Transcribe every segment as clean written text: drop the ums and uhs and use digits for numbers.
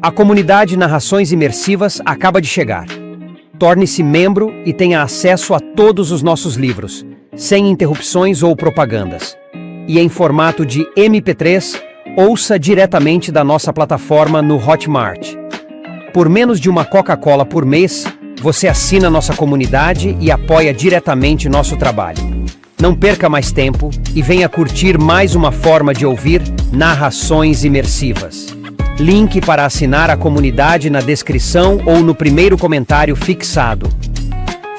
A comunidade Narrações Imersivas acaba de chegar. Torne-se membro e tenha acesso a todos os nossos livros, sem interrupções ou propagandas. E em formato de MP3, ouça diretamente da nossa plataforma no Hotmart. Por menos de uma Coca-Cola por mês, você assina nossa comunidade e apoia diretamente nosso trabalho. Não perca mais tempo e venha curtir mais uma forma de ouvir narrações imersivas. Link para assinar a comunidade na descrição ou no primeiro comentário fixado.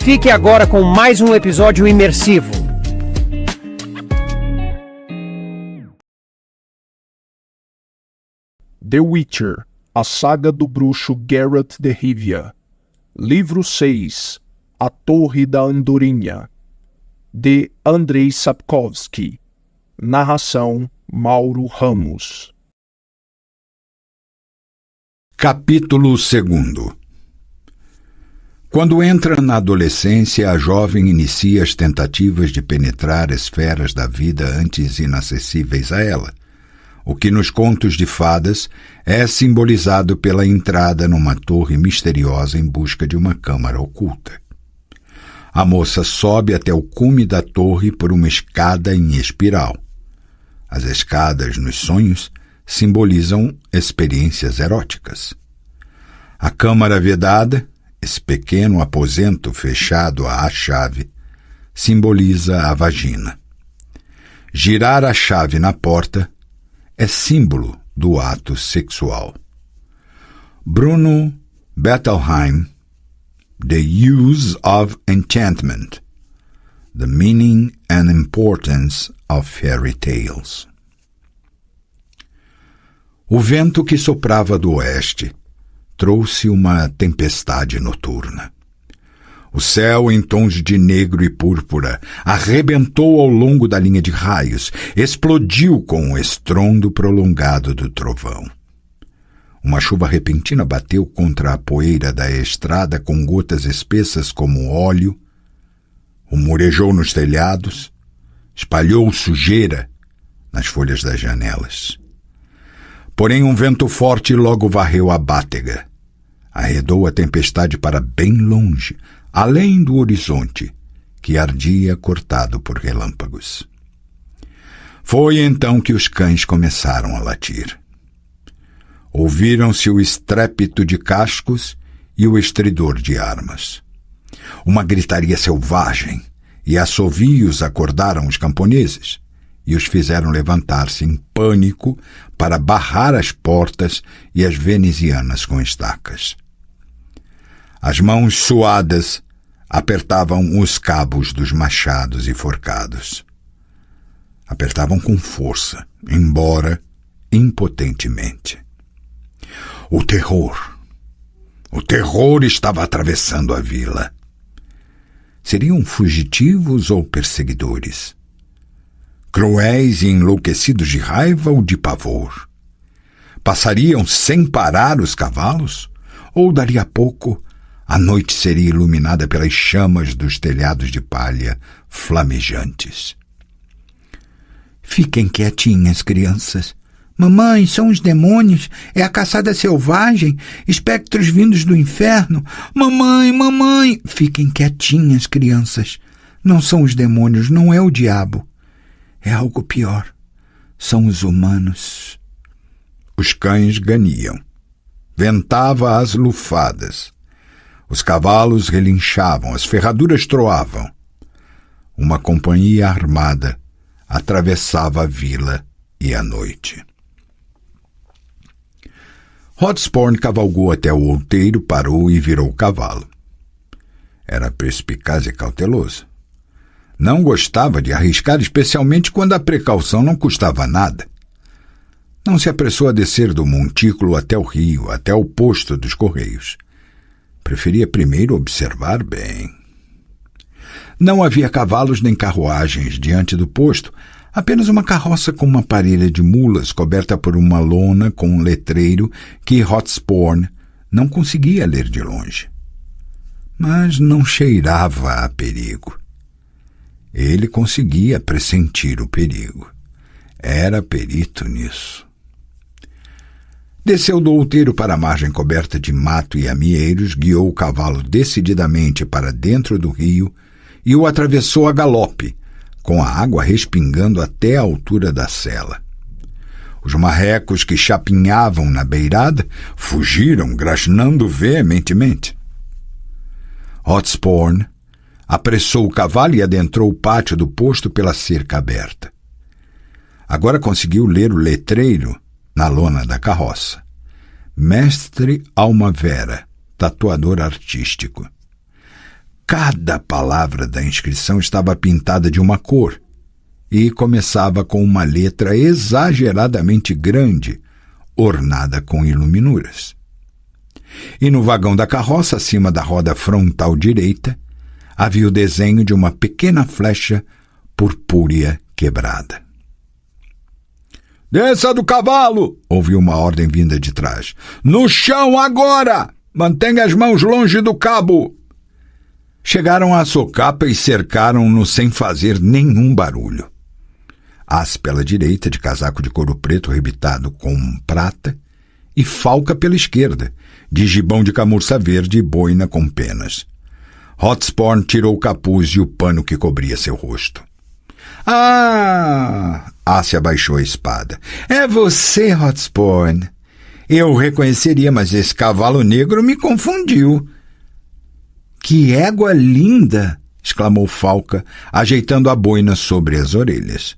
Fique agora com mais um episódio imersivo. The Witcher, a saga do bruxo Geralt de Rivia. Livro 6, A Torre da Andorinha. De Andrei Sapkowski. Narração Mauro Ramos. Capítulo 2. Quando entra na adolescência, a jovem inicia as tentativas de penetrar esferas da vida antes inacessíveis a ela, o que nos contos de fadas é simbolizado pela entrada numa torre misteriosa em busca de uma câmara oculta. A moça sobe até o cume da torre por uma escada em espiral. As escadas nos sonhos simbolizam experiências eróticas. A câmara vedada, esse pequeno aposento fechado à chave, simboliza a vagina. Girar a chave na porta é símbolo do ato sexual. Bruno Bettelheim, The Use of Enchantment, The Meaning and Importance of Fairy Tales. O vento que soprava do oeste trouxe uma tempestade noturna. O céu, em tons de negro e púrpura, arrebentou ao longo da linha de raios, explodiu com o estrondo prolongado do trovão. Uma chuva repentina bateu contra a poeira da estrada com gotas espessas como óleo, rumorejou nos telhados, espalhou sujeira nas folhas das janelas. Porém, um vento forte logo varreu a bátega, arredou a tempestade para bem longe, além do horizonte, que ardia cortado por relâmpagos. Foi então que os cães começaram a latir. Ouviram-se o estrépito de cascos e o estridor de armas. Uma gritaria selvagem e assovios acordaram os camponeses e os fizeram levantar-se em pânico para barrar as portas e as venezianas com estacas. As mãos suadas apertavam os cabos dos machados e forcados. Apertavam com força, embora impotentemente. O terror estava atravessando a vila. Seriam fugitivos ou perseguidores? Cruéis e enlouquecidos de raiva ou de pavor? Passariam sem parar os cavalos? Ou, dali a pouco, a noite seria iluminada pelas chamas dos telhados de palha flamejantes? Fiquem quietinhas, crianças. Mamãe, são os demônios, é a caçada selvagem, espectros vindos do inferno. Mamãe, mamãe! Fiquem quietinhas, crianças. Não são os demônios, não é o diabo. É algo pior. São os humanos. Os cães ganiam. Ventava as lufadas. Os cavalos relinchavam, as ferraduras troavam. Uma companhia armada atravessava a vila e a noite. Hotspur cavalgou até o outeiro, parou e virou o cavalo. Era perspicaz e cauteloso. Não gostava de arriscar, especialmente quando a precaução não custava nada. Não se apressou a descer do montículo até o rio, até o posto dos correios. Preferia primeiro observar bem. Não havia cavalos nem carruagens diante do posto, apenas uma carroça com uma parelha de mulas coberta por uma lona com um letreiro que Hotspur não conseguia ler de longe. Mas não cheirava a perigo. Ele conseguia pressentir o perigo. Era perito nisso. Desceu do outeiro para a margem coberta de mato e amieiros, guiou o cavalo decididamente para dentro do rio e o atravessou a galope, com a água respingando até a altura da sela. Os marrecos que chapinhavam na beirada fugiram, grasnando veementemente. Hotspur apressou o cavalo e adentrou o pátio do posto pela cerca aberta. Agora conseguiu ler o letreiro na lona da carroça. Mestre Almavera, tatuador artístico. Cada palavra da inscrição estava pintada de uma cor e começava com uma letra exageradamente grande, ornada com iluminuras. E no vagão da carroça, acima da roda frontal direita, havia o desenho de uma pequena flecha purpúrea quebrada. "Desça do cavalo!" ouviu uma ordem vinda de trás. "No chão agora! Mantenha as mãos longe do cabo!" Chegaram à socapa e cercaram-no sem fazer nenhum barulho. As pela direita, de casaco de couro preto rebitado com prata, e Falca pela esquerda, de gibão de camurça verde e boina com penas. Hotspur tirou o capuz e o pano que cobria seu rosto. "Ah!" Ásia abaixou a espada. "É você, Hotspur. Eu o reconheceria, mas esse cavalo negro me confundiu." "Que égua linda!" exclamou Falca, ajeitando a boina sobre as orelhas.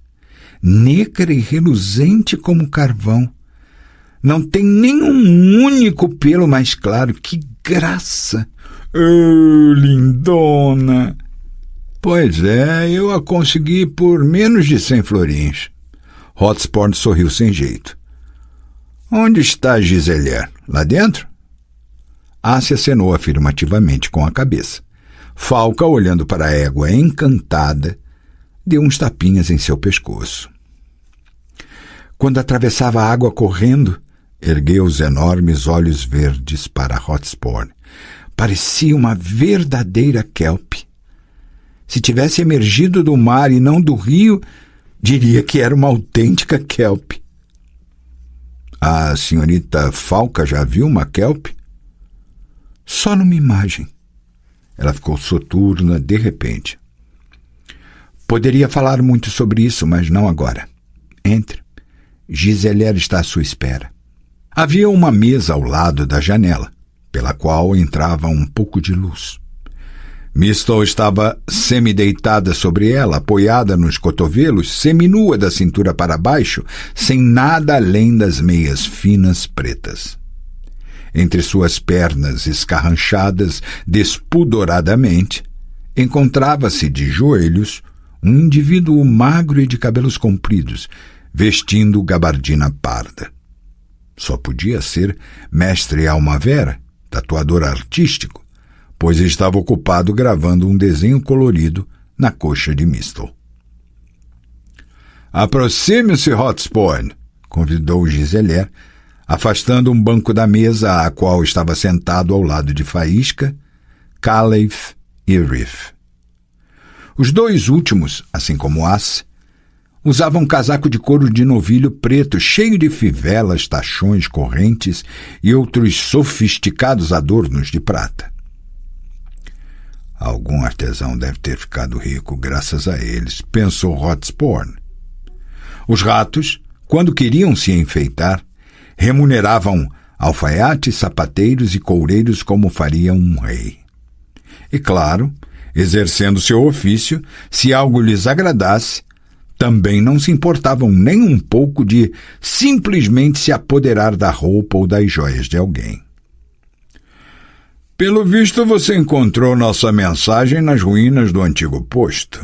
"Negra e reluzente como carvão. Não tem nenhum único pelo mais claro. Que graça!" "Oh, lindona!" "Pois é, eu a consegui por menos de 100 florins. Hotspur sorriu sem jeito. "Onde está Giselier? Lá dentro?" Ásia acenou afirmativamente com a cabeça. Falca, olhando para a égua encantada, deu uns tapinhas em seu pescoço. Quando atravessava a água correndo, ergueu os enormes olhos verdes para Hotspur. Parecia uma verdadeira kelp. Se tivesse emergido do mar e não do rio, diria que era uma autêntica kelp. "A senhorita Falca já viu uma kelp?" "Só numa imagem." Ela ficou soturna de repente. "Poderia falar muito sobre isso, mas não agora. Entre. Giselier está à sua espera." Havia uma mesa ao lado da janela, pela qual entrava um pouco de luz. Mistle estava semideitada sobre ela, apoiada nos cotovelos, seminua da cintura para baixo, sem nada além das meias finas pretas. Entre suas pernas escarranchadas despudoradamente, encontrava-se de joelhos um indivíduo magro e de cabelos compridos, vestindo gabardina parda. Só podia ser Mestre Almavera, tatuador artístico, pois estava ocupado gravando um desenho colorido na coxa de Mistle. "Aproxime-se, Hotspur", convidou Giselier, afastando um banco da mesa a qual estava sentado ao lado de Faísca, Caliph e Riff. Os dois últimos, assim como As, usavam um casaco de couro de novilho preto cheio de fivelas, tachões, correntes e outros sofisticados adornos de prata. "Algum artesão deve ter ficado rico graças a eles", pensou Hotspur. Os ratos, quando queriam se enfeitar, remuneravam alfaiates, sapateiros e coureiros como faria um rei. E claro, exercendo seu ofício, se algo lhes agradasse, também não se importavam nem um pouco de simplesmente se apoderar da roupa ou das joias de alguém. "Pelo visto, você encontrou nossa mensagem nas ruínas do antigo posto."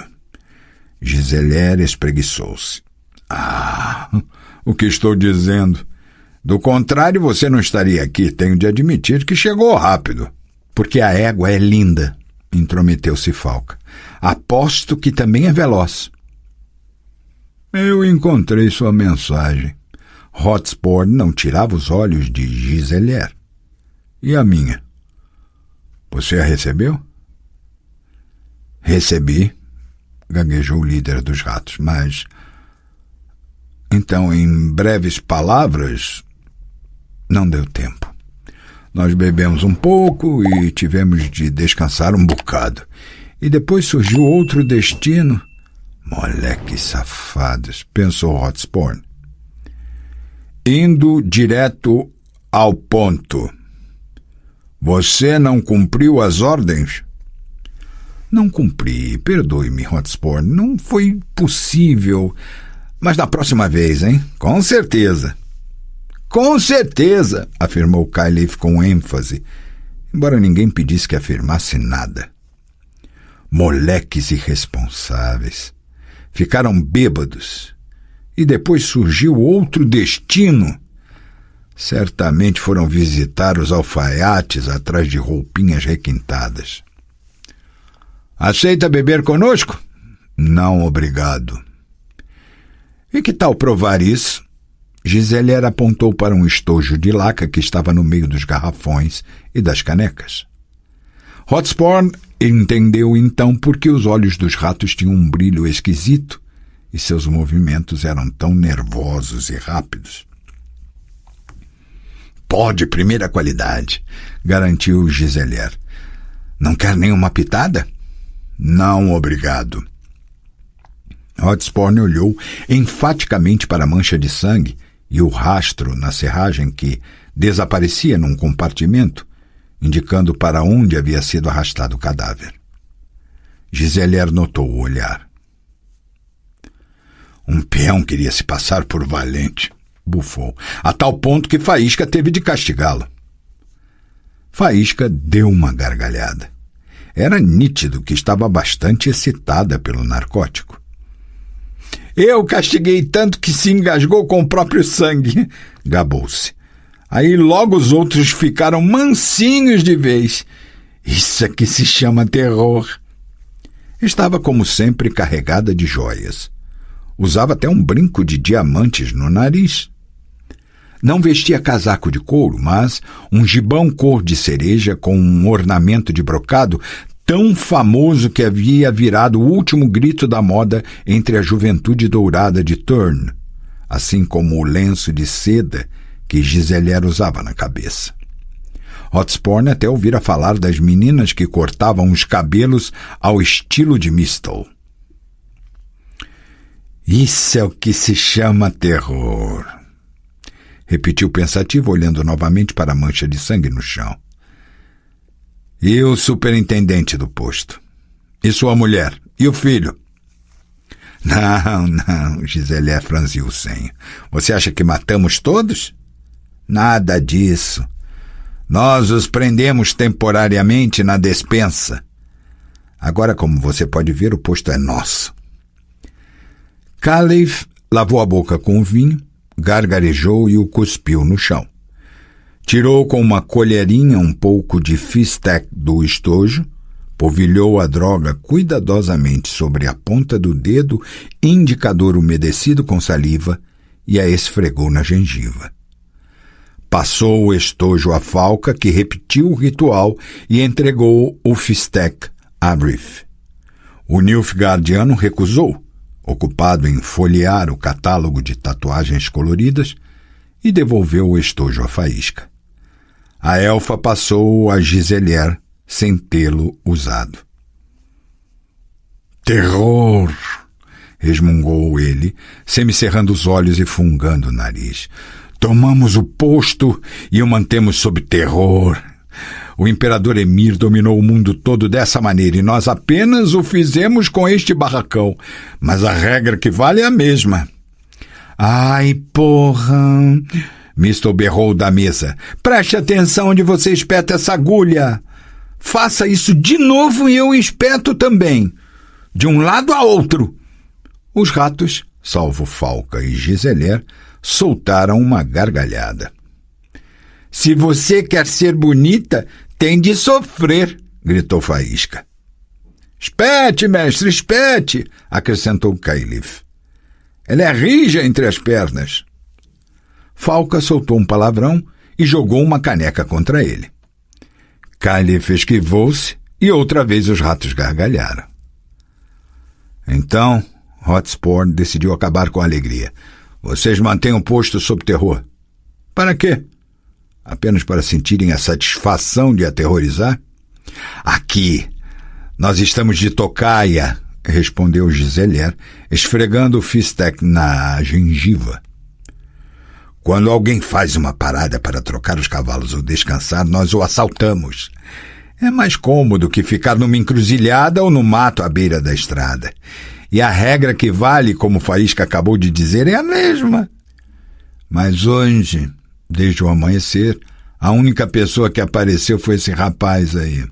Giselier espreguiçou-se. "Ah, o que estou dizendo? Do contrário, você não estaria aqui. Tenho de admitir que chegou rápido." "Porque a égua é linda", intrometeu-se Falca. "Aposto que também é veloz." "Eu encontrei sua mensagem." Hotspur não tirava os olhos de Giselier. "E a minha? Você a recebeu?" "Recebi", gaguejou o líder dos ratos, "mas... Então, em breves palavras, Não deu tempo. Nós bebemos um pouco e tivemos de descansar um bocado. E depois surgiu outro destino. Moleques safados, pensou Hotspur. Indo direto ao ponto. Você não cumpriu as ordens? Não cumpri, perdoe-me, Hotspur. Não foi possível. Mas na próxima vez, hein? Com certeza. Com certeza, afirmou Califf com ênfase, embora ninguém pedisse que afirmasse nada. Moleques irresponsáveis. Ficaram bêbados. E depois surgiu outro destino. Certamente foram visitar os alfaiates atrás de roupinhas requintadas. Aceita beber conosco? Não, obrigado. E que tal provar isso? Giselier apontou para um estojo de laca que estava no meio dos garrafões e das canecas. Hotspur entendeu então por que os olhos dos ratos tinham um brilho esquisito e seus movimentos eram tão nervosos e rápidos. Pode, primeira qualidade, garantiu Giselier. Não quer nenhuma pitada? Não, obrigado. Hotspur olhou enfaticamente para a mancha de sangue e o rastro na serragem que desaparecia num compartimento, indicando para onde havia sido arrastado o cadáver. Giselier notou o olhar. Um peão queria se passar por valente, bufou, a tal ponto que Faísca teve de castigá-lo. Faísca deu uma gargalhada. Era nítido que estava bastante excitada pelo narcótico. Eu castiguei tanto que se engasgou com o próprio sangue, gabou-se. Aí logo os outros ficaram mansinhos de vez. Isso é que se chama terror. Estava, como sempre, carregada de joias. Usava até um brinco de diamantes no nariz. Não vestia casaco de couro, mas um gibão cor de cereja com um ornamento de brocado tão famoso que havia virado o último grito da moda entre a juventude dourada de Thurn, assim como o lenço de seda que Giselier usava na cabeça. Hotspur até ouvira falar das meninas que cortavam os cabelos ao estilo de Mistle. Isso é o que se chama terror, repetiu pensativo, olhando novamente para a mancha de sangue no chão. E o superintendente do posto? E sua mulher? E o filho? Não, Giselier franziu o senho. Você acha que matamos todos? Nada disso. Nós os prendemos temporariamente na despensa. Agora, como você pode ver, o posto é nosso. Califf lavou a boca com o vinho, gargarejou e o cuspiu no chão. Tirou com uma colherinha um pouco de fistec do estojo, polvilhou a droga cuidadosamente sobre a ponta do dedo indicador umedecido com saliva e a esfregou na gengiva. Passou o estojo à falca, que repetiu o ritual e entregou o fistec a Brief. O Nilfgaardiano recusou, ocupado em folhear o catálogo de tatuagens coloridas, e devolveu o estojo à Faísca. A elfa passou a Giselier sem tê-lo usado. Terror! Resmungou ele, semicerrando os olhos e fungando o nariz. Tomamos o posto e o mantemos sob terror. O imperador Emir dominou o mundo todo dessa maneira e nós apenas o fizemos com este barracão. Mas a regra que vale é a mesma. Ai, porra! Mistle berrou da mesa. Preste atenção onde você espeta essa agulha. Faça isso de novo e eu espeto também. De um lado a outro. Os ratos, salvo Falca e Giselier, soltaram uma gargalhada. Se você quer ser bonita, tem de sofrer, gritou Faísca. Espete, mestre, espete, acrescentou Califf. Ela é rija entre as pernas. Falca soltou um palavrão e jogou uma caneca contra ele. Califf esquivou-se e outra vez os ratos gargalharam. Então, Hotspur decidiu acabar com a alegria. Vocês mantêm o posto sob terror. Para quê? apenas para sentirem a satisfação de aterrorizar? Aqui, nós estamos de tocaia, respondeu Giselier, esfregando o Fistec na gengiva. Quando alguém faz uma parada para trocar os cavalos ou descansar, nós o assaltamos. É mais cômodo que ficar numa encruzilhada ou no mato à beira da estrada. E a regra que vale, como Faísca acabou de dizer, é a mesma. Mas hoje, desde o amanhecer, a única pessoa que apareceu foi esse rapaz aí.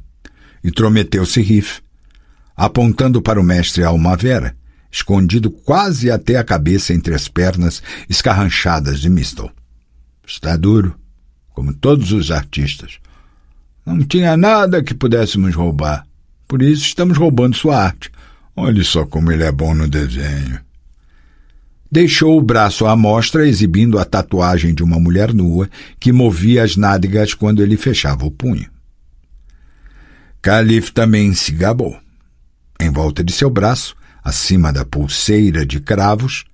Intrometeu-se Riff, apontando para o mestre Almavera, escondido quase até a cabeça entre as pernas escarranchadas de Mistel. Está duro, como todos os artistas. Não tinha nada que pudéssemos roubar. Por isso estamos roubando sua arte. Olhe só como ele é bom no desenho. Deixou o braço à mostra, exibindo a tatuagem de uma mulher nua que movia as nádegas quando ele fechava o punho. Caliph também se gabou. Em volta de seu braço, acima da pulseira de cravos,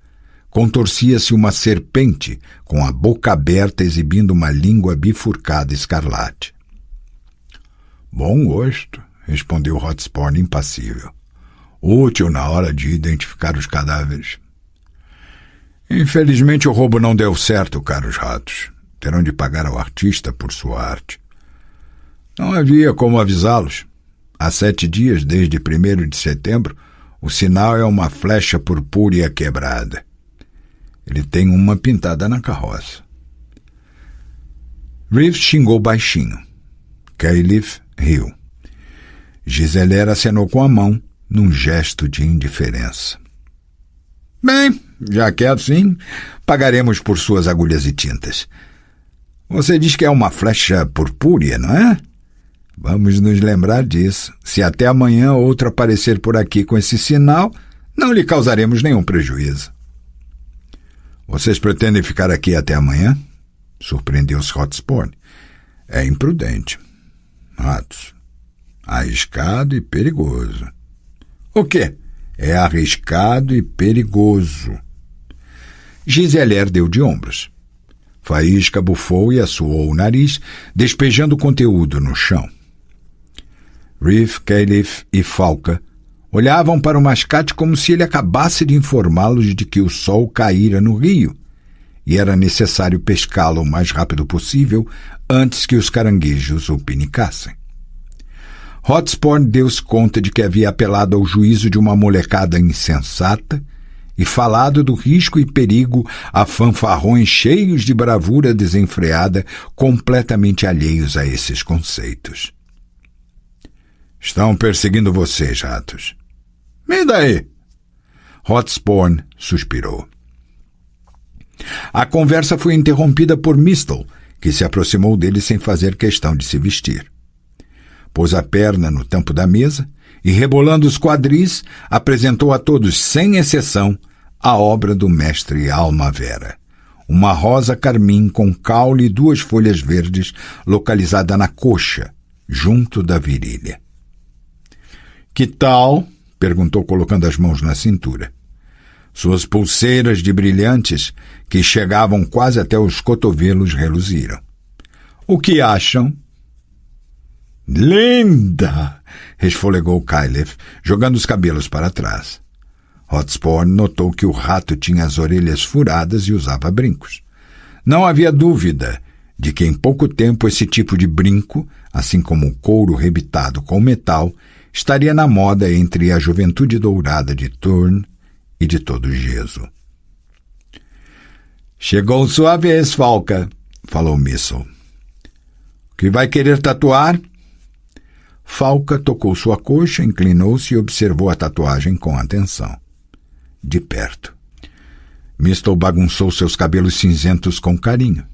contorcia-se uma serpente com a boca aberta exibindo uma língua bifurcada escarlate. Bom gosto, respondeu Hotspur impassível. Útil na hora de identificar os cadáveres. Infelizmente o roubo não deu certo, caros ratos. Terão de pagar ao artista por sua arte. Não havia como avisá-los. Há 7 dias, desde 1º de setembro, o sinal é uma flecha purpúrea quebrada. Ele tem uma pintada na carroça. Reeves xingou baixinho. Caliph riu. Giselier acenou com a mão, num gesto de indiferença. Bem, já que é assim, pagaremos por suas agulhas e tintas. Você diz que é uma flecha purpúrea, não é? Vamos nos lembrar disso. Se até amanhã outro aparecer por aqui com esse sinal, não lhe causaremos nenhum prejuízo. Vocês pretendem ficar aqui até amanhã? Surpreendeu-se Hotspur. É imprudente. Ratos. Arriscado e perigoso. O quê? É arriscado e perigoso. Giselier deu de ombros. Faísca bufou e assoou o nariz, despejando conteúdo no chão. Reef, Caliph e Falca olhavam para o mascate como se ele acabasse de informá-los de que o sol caíra no rio e era necessário pescá-lo o mais rápido possível antes que os caranguejos o pinicassem. Hotspur deu-se conta de que havia apelado ao juízo de uma molecada insensata e falado do risco e perigo a fanfarrões cheios de bravura desenfreada, completamente alheios a esses conceitos. Estão perseguindo vocês, ratos. E daí? Hotspur suspirou. A conversa foi interrompida por Mistel, que se aproximou dele sem fazer questão de se vestir. Pôs a perna no tampo da mesa e, rebolando os quadris, apresentou a todos, sem exceção, a obra do mestre Almavera. Uma rosa carmim com caule e 2 folhas verdes localizada na coxa, junto da virilha. Que tal? Perguntou colocando as mãos na cintura. Suas pulseiras de brilhantes, que chegavam quase até os cotovelos, reluziram. O que acham? Linda! Resfolegou Caliph, jogando os cabelos para trás. Hotspur notou que o rato tinha as orelhas furadas e usava brincos. Não havia dúvida de que em pouco tempo esse tipo de brinco, assim como o couro rebitado com metal, estaria na moda entre a juventude dourada de Thurn e de todo Gesso. Chegou sua vez, Falca, falou Mistel. Que vai querer tatuar? Falca tocou sua coxa, inclinou-se e observou a tatuagem com atenção. De perto. Mistel bagunçou seus cabelos cinzentos com carinho.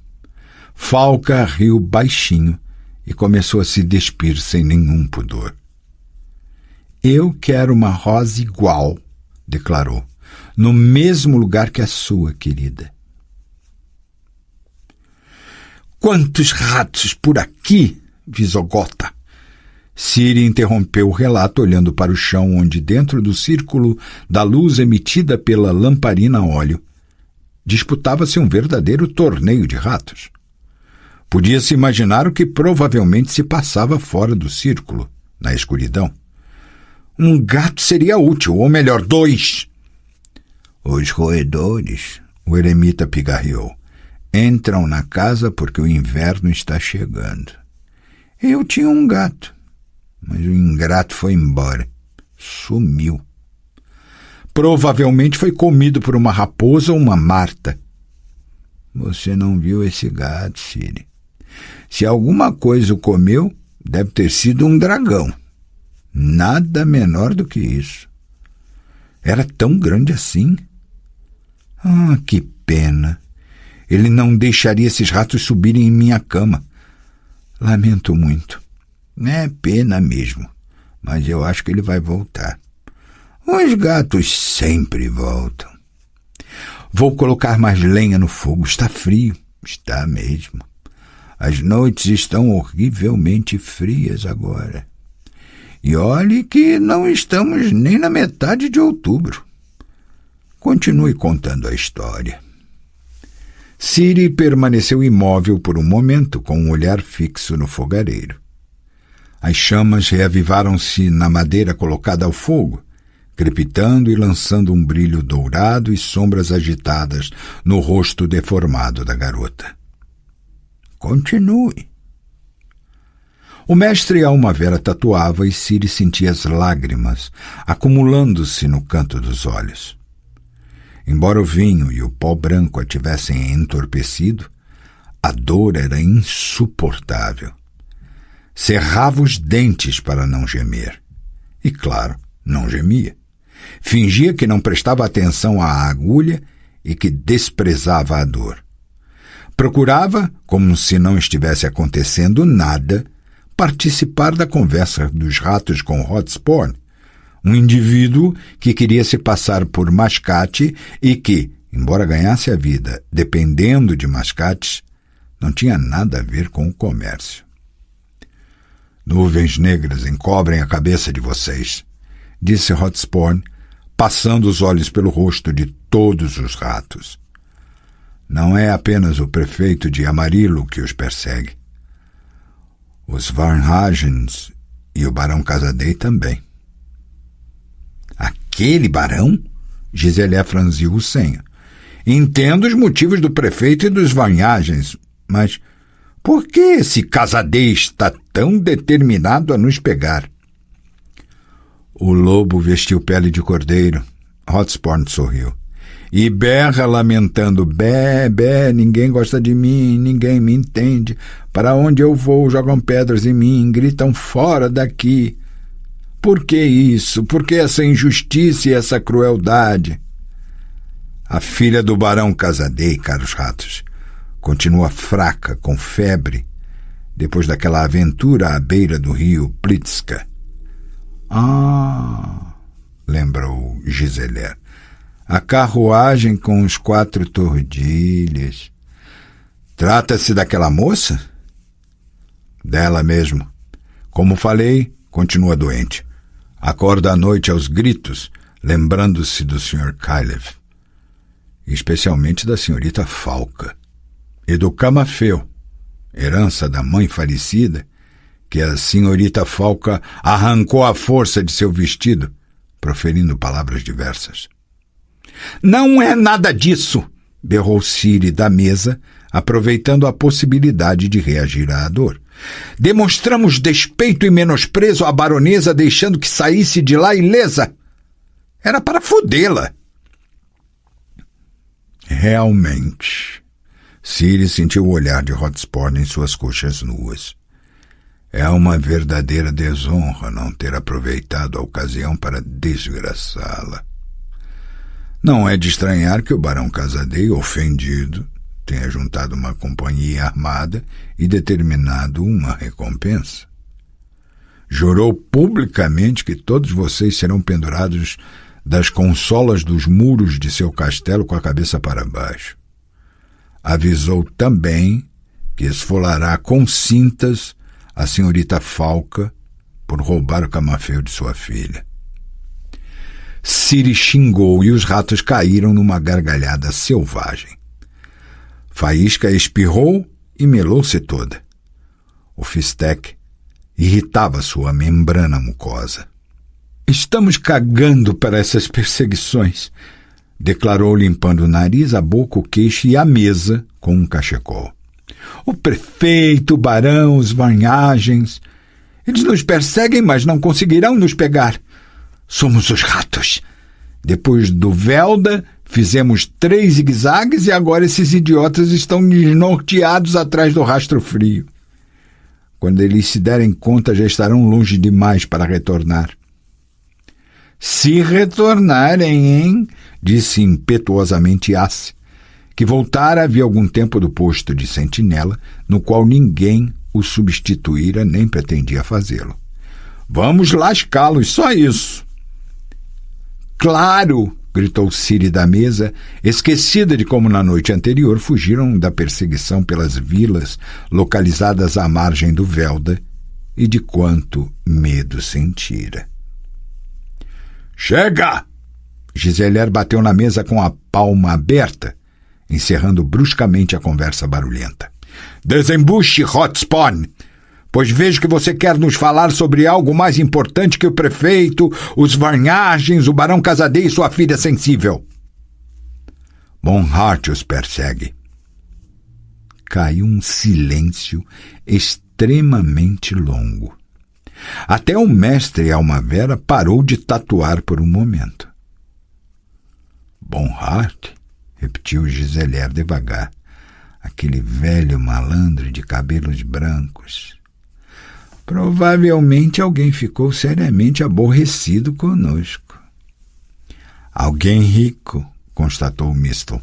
Falca riu baixinho e começou a se despir sem nenhum pudor. Eu quero uma rosa igual, declarou, no mesmo lugar que a sua, querida. Quantos ratos por aqui, Visogota! Ciri interrompeu o relato olhando para o chão onde, dentro do círculo da luz emitida pela lamparina a óleo, disputava-se um verdadeiro torneio de ratos. Podia-se imaginar o que provavelmente se passava fora do círculo, na escuridão. Um gato seria útil, ou melhor, 2. Os roedores, o eremita pigarreou, entram na casa porque o inverno está chegando. Eu tinha um gato, mas o ingrato foi embora. Sumiu. Provavelmente foi comido por uma raposa ou uma marta. Você não viu esse gato, Ciri. Se alguma coisa o comeu, deve ter sido um dragão. Nada menor do que isso. Era tão grande assim? Ah, que pena. Ele não deixaria esses ratos subirem em minha cama. Lamento muito. É pena mesmo, mas eu acho que ele vai voltar. Os gatos sempre voltam. Vou colocar mais lenha no fogo. Está frio. Está mesmo. As noites estão horrivelmente frias agora. E olhe que não estamos nem na metade de outubro. Continue contando a história. Ciri permaneceu imóvel por um momento, com um olhar fixo no fogareiro. As chamas reavivaram-se na madeira colocada ao fogo, crepitando e lançando um brilho dourado e sombras agitadas no rosto deformado da garota. Continue. O mestre Almavera tatuava e Ciri sentia as lágrimas acumulando-se no canto dos olhos. Embora o vinho e o pó branco a tivessem entorpecido, a dor era insuportável. Cerrava os dentes para não gemer. E, claro, não gemia. Fingia que não prestava atenção à agulha e que desprezava a dor. Procurava, como se não estivesse acontecendo nada, participar da conversa dos ratos com Hotspur, um indivíduo que queria se passar por mascate e que, embora ganhasse a vida dependendo de mascates, não tinha nada a ver com o comércio. Nuvens negras encobrem a cabeça de vocês, disse Hotspur, passando os olhos pelo rosto de todos os ratos. Não é apenas o prefeito de Amarillo que os persegue. Os Varnhagens e o barão Casadei também. Aquele barão? Gisele franziu o senho. Entendo os motivos do prefeito e dos Varnhagens, mas por que esse Casadei está tão determinado a nos pegar? O lobo vestiu pele de cordeiro. Hotspur sorriu. E berra lamentando, bé, bé, ninguém gosta de mim, ninguém me entende. Para onde eu vou, jogam pedras em mim, gritam fora daqui. Por que isso? Por que essa injustiça e essa crueldade? A filha do barão Casadei, caros ratos, continua fraca, com febre, depois daquela aventura à beira do rio Plitska. Ah, lembrou Gisele. A carruagem com os 4 tordilhas. Trata-se daquela moça? Dela mesmo. Como falei, continua doente. Acorda à noite aos gritos, lembrando-se do Sr. Kailev. Especialmente da senhorita Falca. E do camafeu, herança da mãe falecida, que a senhorita Falca arrancou à força de seu vestido, proferindo palavras diversas. Não é nada disso, berrou Ciri da mesa, aproveitando a possibilidade de reagir à dor. Demonstramos despeito e menosprezo à baronesa, deixando que saísse de lá ilesa. Era para fodê-la. Realmente, Ciri sentiu o olhar de Hotspur em suas coxas nuas. É uma verdadeira desonra não ter aproveitado a ocasião para desgraçá-la. Não é de estranhar que o barão Casadei, ofendido, tenha juntado uma companhia armada e determinado uma recompensa. Jurou publicamente que todos vocês serão pendurados das consolas dos muros de seu castelo com a cabeça para baixo. Avisou também que esfolará com cintas a senhorita Falca por roubar o camafeu de sua filha. Ciri xingou e os ratos caíram numa gargalhada selvagem. Faísca espirrou e melou-se toda. O Fistec irritava sua membrana mucosa. Estamos cagando para essas perseguições, declarou limpando o nariz, a boca, o queixo e a mesa com um cachecol. O prefeito, o barão, os vanhagens, eles nos perseguem, mas não conseguirão nos pegar. Somos os ratos. Depois do Velda, fizemos 3 zigue-zagues e agora esses idiotas estão desnorteados atrás do rastro frio. Quando eles se derem conta, já estarão longe demais para retornar. Se retornarem, hein? Disse impetuosamente Ace, que voltara havia algum tempo do posto de sentinela, no qual ninguém o substituíra nem pretendia fazê-lo. Vamos lascá-los, só isso. Claro! Gritou Ciri da mesa, esquecida de como na noite anterior fugiram da perseguição pelas vilas localizadas à margem do Velda e de quanto medo sentira. Chega! Giselier bateu na mesa com a palma aberta, encerrando bruscamente a conversa barulhenta. Desembuche, Hotspawn! Pois vejo que você quer nos falar sobre algo mais importante que o prefeito, os varnagens, o barão Casadei e sua filha sensível. Bonhart os persegue. Caiu um silêncio extremamente longo. Até o mestre Almavera parou de tatuar por um momento. Bonhart? Repetiu Giselier devagar. Aquele velho malandro de cabelos brancos. Provavelmente alguém ficou seriamente aborrecido conosco. Alguém rico, constatou Mistle.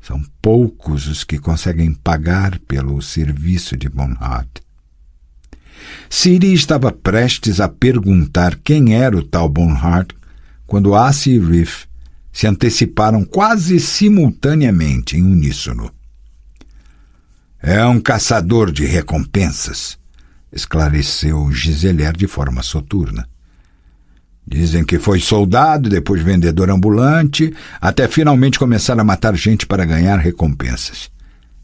São poucos os que conseguem pagar pelo serviço de Bonhart. Ciri estava prestes a perguntar quem era o tal Bonhart quando Ace e Riff se anteciparam quase simultaneamente em uníssono. É um caçador de recompensas, esclareceu Giselier de forma soturna. Dizem que foi soldado, depois vendedor ambulante, até finalmente começar a matar gente para ganhar recompensas.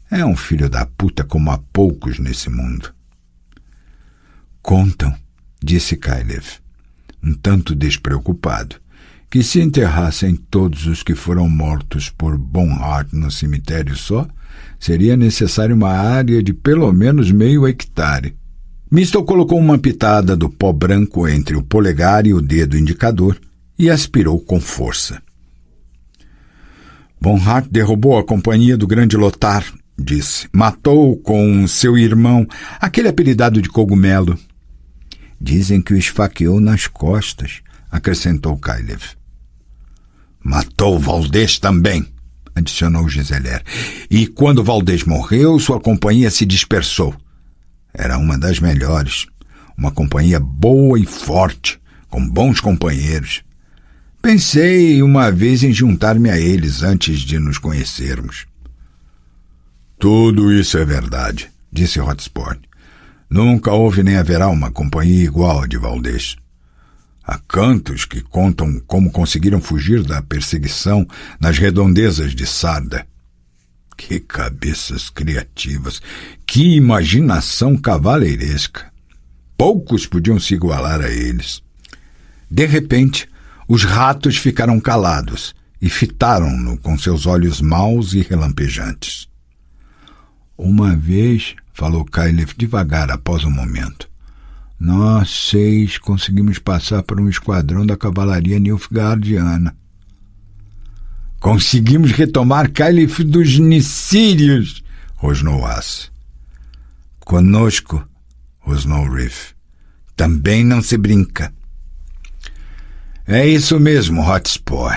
É um filho da puta como há poucos nesse mundo. Contam, disse Kailev, um tanto despreocupado, que se enterrassem todos os que foram mortos por Bonhart no cemitério só, seria necessário uma área de pelo menos meio hectare. Mistle colocou uma pitada do pó branco entre o polegar e o dedo indicador e aspirou com força. Bonhart derrubou a companhia do grande Lothar, disse. Matou com seu irmão, aquele apelidado de cogumelo. Dizem que o esfaqueou nas costas, acrescentou Kailev. Matou Valdez também, adicionou Giselier. E quando Valdez morreu, sua companhia se dispersou. Era uma das melhores, uma companhia boa e forte, com bons companheiros. Pensei uma vez em juntar-me a eles antes de nos conhecermos. Tudo isso é verdade, disse Hotspur. Nunca houve nem haverá uma companhia igual a de Valdez. Há cantos que contam como conseguiram fugir da perseguição nas redondezas de Sarda. Que cabeças criativas! Que imaginação cavaleiresca! Poucos podiam se igualar a eles. De repente, os ratos ficaram calados e fitaram-no com seus olhos maus e relampejantes. Uma vez, falou Kailev devagar após um momento, nós 6 conseguimos passar por um esquadrão da cavalaria Nilfgaardiana. Conseguimos retomar Kailev dos Nicírios, rosnou Ace. Conosco, rosnou Riff. Também não se brinca. É isso mesmo, Hotspur.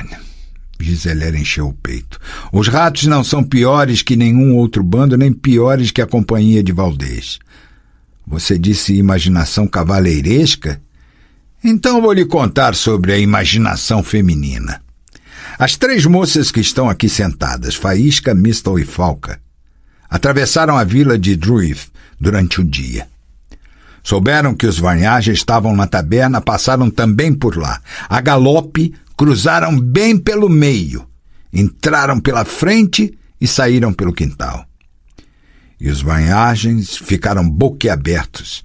Giselier encheu o peito. Os ratos não são piores que nenhum outro bando, nem piores que a companhia de Valdez. Você disse imaginação cavaleiresca? Então vou lhe contar sobre a imaginação feminina. As 3 moças que estão aqui sentadas, Faísca, Mistle e Falca, atravessaram a vila de Druid durante o dia. Souberam que os varnagens estavam na taberna, passaram também por lá. A galope, cruzaram bem pelo meio, entraram pela frente e saíram pelo quintal. e os banhagens ficaram boquiabertos.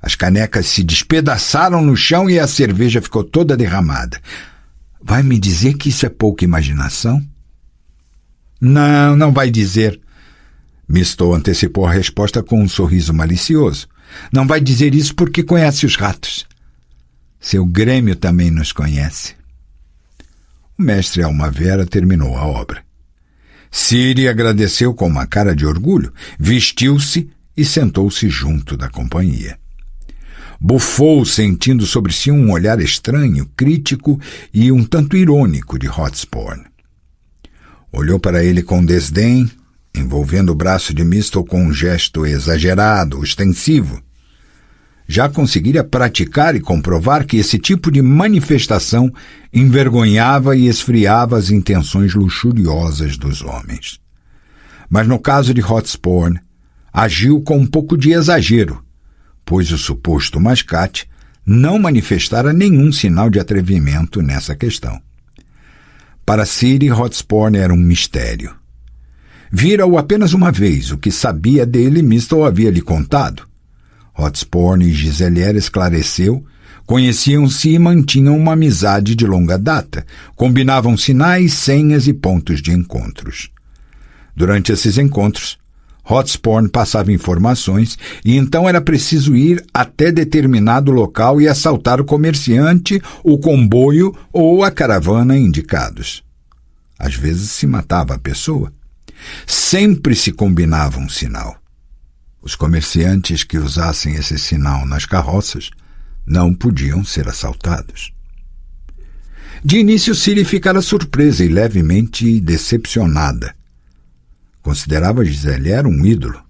As canecas se despedaçaram no chão e a cerveja ficou toda derramada. Vai me dizer que isso é pouca imaginação? Não, não vai dizer. Mistou antecipou a resposta com um sorriso malicioso. Não vai dizer isso porque conhece os ratos. Seu Grêmio também nos conhece. O mestre Almavera terminou a obra. Ciri agradeceu com uma cara de orgulho, vestiu-se e sentou-se junto da companhia. Bufou, sentindo sobre si um olhar estranho, crítico e um tanto irônico de Hotspur. Olhou para ele com desdém, envolvendo o braço de Mistel com um gesto exagerado, ostensivo. Já conseguira praticar e comprovar que esse tipo de manifestação envergonhava e esfriava as intenções luxuriosas dos homens. Mas no caso de Hotspur, agiu com um pouco de exagero, pois o suposto mascate não manifestara nenhum sinal de atrevimento nessa questão. Para Ciri, Hotspur era um mistério. Vira-o apenas uma vez, o que sabia dele Mistel havia lhe contado. Hotspur e Giselier esclareceu, conheciam-se e mantinham uma amizade de longa data, combinavam sinais, senhas e pontos de encontros. Durante esses encontros, Hotspur passava informações e então era preciso ir até determinado local e assaltar o comerciante, o comboio ou a caravana indicados. Às vezes se matava a pessoa. Sempre se combinava um sinal. Os comerciantes que usassem esse sinal nas carroças não podiam ser assaltados. De início, Ciri ficara surpresa e levemente decepcionada. Considerava Giselier um ídolo.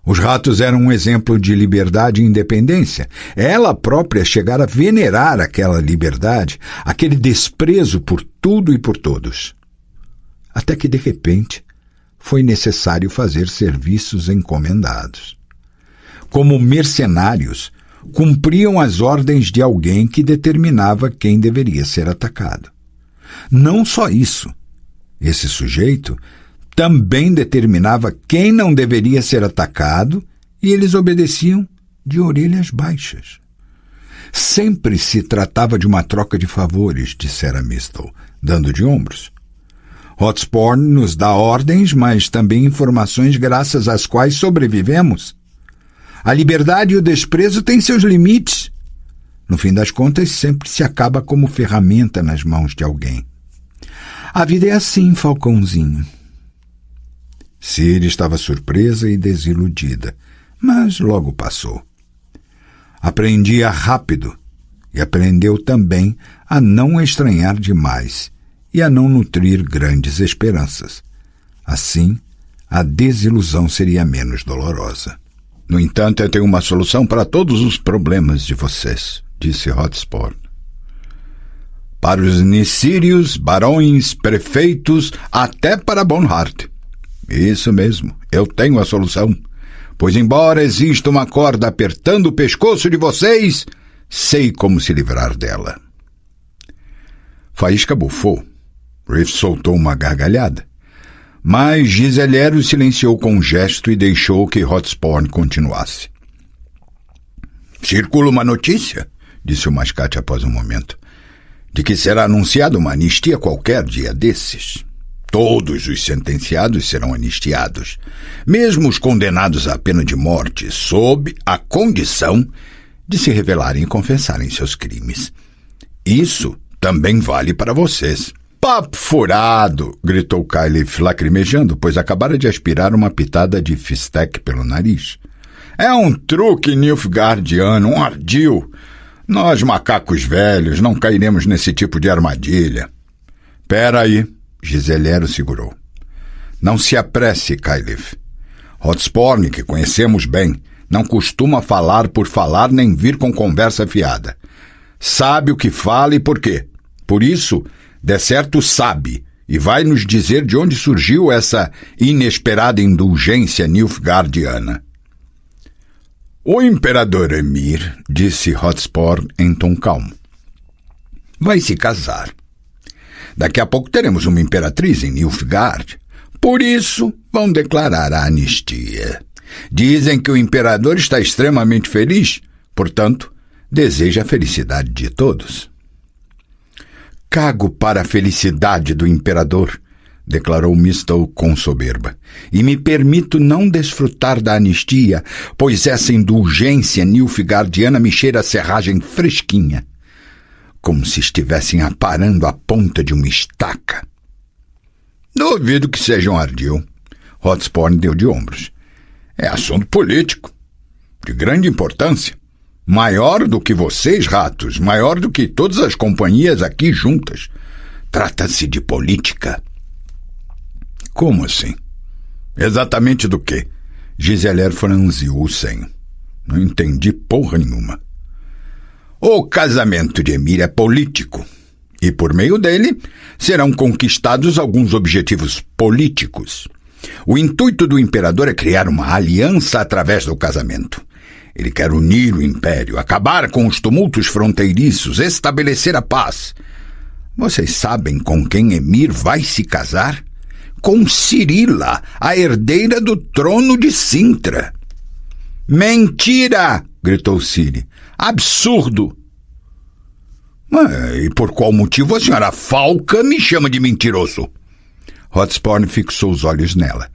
Os ratos eram um exemplo de liberdade e independência. Ela própria chegara a venerar aquela liberdade, aquele desprezo por tudo e por todos. Até que, de repente, foi necessário fazer serviços encomendados. Como mercenários, cumpriam as ordens de alguém que determinava quem deveria ser atacado. Não só isso. Esse sujeito também determinava quem não deveria ser atacado e eles obedeciam de orelhas baixas. Sempre se tratava de uma troca de favores, dissera Mistel, dando de ombros. Hotspur nos dá ordens, mas também informações graças às quais sobrevivemos. A liberdade e o desprezo têm seus limites. No fim das contas, sempre se acaba como ferramenta nas mãos de alguém. A vida é assim, Falcãozinho. Ciri estava surpresa e desiludida, mas logo passou. Aprendia rápido e aprendeu também a não estranhar demais e a não nutrir grandes esperanças. Assim, a desilusão seria menos dolorosa. No entanto, eu tenho uma solução para todos os problemas de vocês, disse Hotspur. Para os Nicírios, barões, prefeitos, até para Bonhart. Isso mesmo, eu tenho a solução. Pois embora exista uma corda apertando o pescoço de vocês, sei como se livrar dela. Faísca bufou. Riff soltou uma gargalhada. Mas Giselier o silenciou com um gesto e deixou que Hotspur continuasse. Circula uma notícia, disse o mascate após um momento, de que será anunciada uma anistia qualquer dia desses. Todos os sentenciados serão anistiados, mesmo os condenados à pena de morte, sob a condição de se revelarem e confessarem seus crimes. Isso também vale para vocês. Papo furado! Gritou Caileif lacrimejando, pois acabara de aspirar uma pitada de fistec pelo nariz. É um truque nilfgaardiano, um ardil. Nós, macacos velhos, não cairemos nesse tipo de armadilha. Pera aí, Giselier o segurou. Não se apresse, Caileif. Hotspur, que conhecemos bem, não costuma falar por falar nem vir com conversa fiada. Sabe o que fala e por quê. Por isso, de certo sabe, e vai nos dizer de onde surgiu essa inesperada indulgência nilfgaardiana. O imperador Emir, disse Hotspur em tom calmo, vai se casar. Daqui a pouco teremos uma imperatriz em Nilfgaard. Por isso, vão declarar a anistia. Dizem que o imperador está extremamente feliz, portanto, deseja a felicidade de todos. Cago para a felicidade do imperador, declarou Mistle com soberba, e me permito não desfrutar da anistia, pois essa indulgência nilfgaardiana me cheira a serragem fresquinha, como se estivessem aparando a ponta de uma estaca. Duvido que seja um ardil. Hotspur deu de ombros. É assunto político, de grande importância. Maior do que vocês, ratos, maior do que todas as companhias aqui juntas. Trata-se de política. Como assim? Exatamente do quê? Giselaire franziu o senho. Não entendi porra nenhuma. O casamento de Emir é político, e por meio dele serão conquistados alguns objetivos políticos. O intuito do imperador é criar uma aliança através do casamento. Ele quer unir o império, acabar com os tumultos fronteiriços, estabelecer a paz. Vocês sabem com quem Emir vai se casar? Com Cirila, a herdeira do trono de Sintra. Mentira! Gritou Ciri. Absurdo! E por qual motivo a senhora Falca me chama de mentiroso? Hotspur fixou os olhos nela.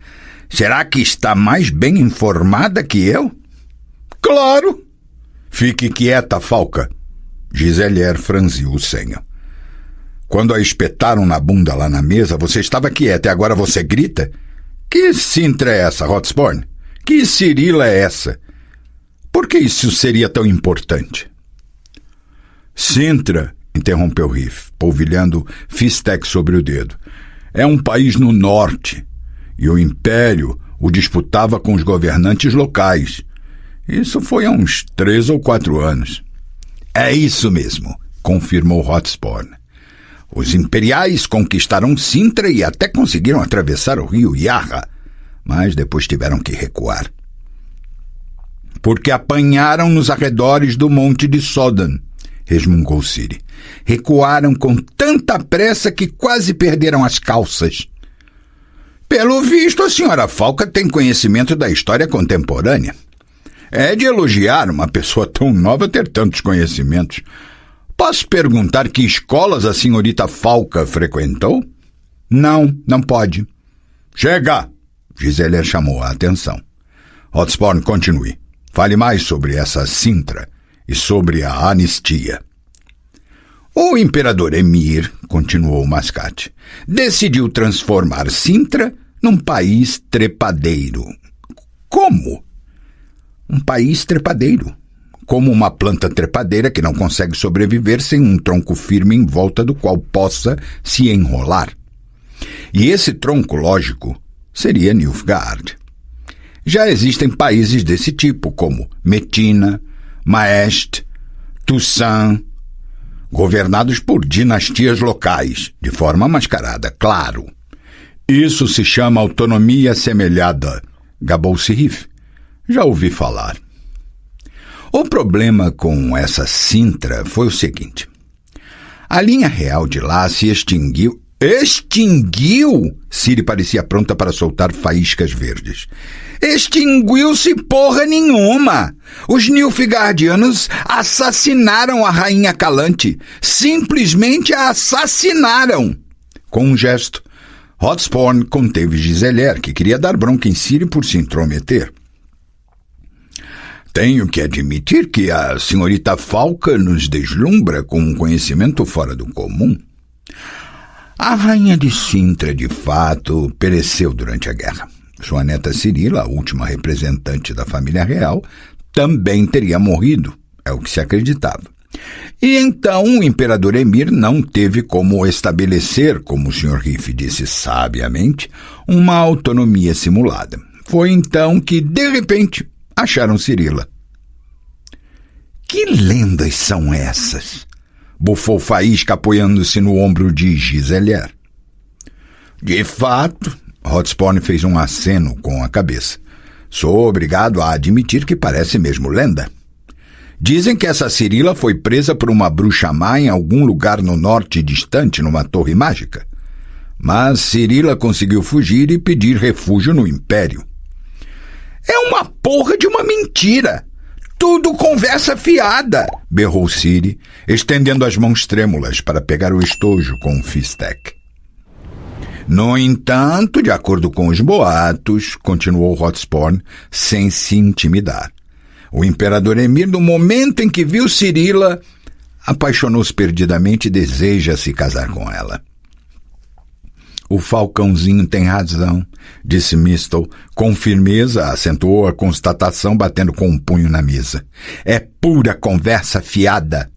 Será que está mais bem informada que eu? Claro! Fique quieta, Falca. Giselaire franziu o senho. Quando a espetaram na bunda lá na mesa, você estava quieta e agora você grita? Que Sintra é essa, Hotspur? Que Cirila é essa? Por que isso seria tão importante? Sintra, interrompeu Riff, polvilhando Fistec sobre o dedo, é um país no norte, e o império o disputava com os governantes locais. Isso foi há uns 3 ou 4 anos. É isso mesmo, confirmou Hotspur. Os imperiais conquistaram Sintra e até conseguiram atravessar o rio Yarra, mas depois tiveram que recuar. Porque apanharam nos arredores do Monte de Sodan, resmungou Ciri. Recuaram com tanta pressa que quase perderam as calças. Pelo visto, a senhora Falca tem conhecimento da história contemporânea. É de elogiar uma pessoa tão nova ter tantos conhecimentos. Posso perguntar que escolas a senhorita Falca frequentou? Não, não pode. Chega! Giselaire chamou a atenção. Hotspur, continue. Fale mais sobre essa Sintra e sobre a anistia. O imperador Emir, continuou o mascate, decidiu transformar Sintra num país trepadeiro. Como? Um país trepadeiro. Como uma planta trepadeira que não consegue sobreviver sem um tronco firme em volta do qual possa se enrolar. E esse tronco, lógico, seria Nilfgaard. Já existem países desse tipo, como Metina, Maeste, Toussaint, governados por dinastias locais, de forma mascarada, claro. Isso se chama autonomia semelhada, gabou-se Riff. Já ouvi falar. O problema com essa Sintra foi o seguinte. A linha real de lá se extinguiu. Extinguiu? Ciri parecia pronta para soltar faíscas verdes. Extinguiu-se porra nenhuma. Os Nilfgaardianos assassinaram a rainha Calante. Simplesmente a assassinaram. Com um gesto, Hotspur conteve Giselaire, que queria dar bronca em Ciri por se intrometer. Tenho que admitir que a senhorita Falca nos deslumbra com um conhecimento fora do comum. A rainha de Sintra, de fato, pereceu durante a guerra. Sua neta Cirila, a última representante da família real, também teria morrido, é o que se acreditava. E então o imperador Emir não teve como estabelecer, como o Sr. Riff disse sabiamente, uma autonomia simulada. Foi então que, de repente, acharam Cirila. Que lendas são essas? Bufou Faísca apoiando-se no ombro de Giselaire. De fato, Hotspur fez um aceno com a cabeça. Sou obrigado a admitir que parece mesmo lenda. Dizem que essa Cirila foi presa por uma bruxa má em algum lugar no norte distante, numa torre mágica. Mas Cirila conseguiu fugir e pedir refúgio no Império. É uma porra de uma mentira! Tudo conversa fiada! Berrou Ciri, estendendo as mãos trêmulas para pegar o estojo com o Fistek. No entanto, de acordo com os boatos, continuou Hotsporn, sem se intimidar. O imperador Emir, no momento em que viu Cirila, apaixonou-se perdidamente e deseja se casar com ela. O falcãozinho tem razão, disse Mistle, com firmeza, acentuou a constatação batendo com um punho na mesa. É pura conversa fiada.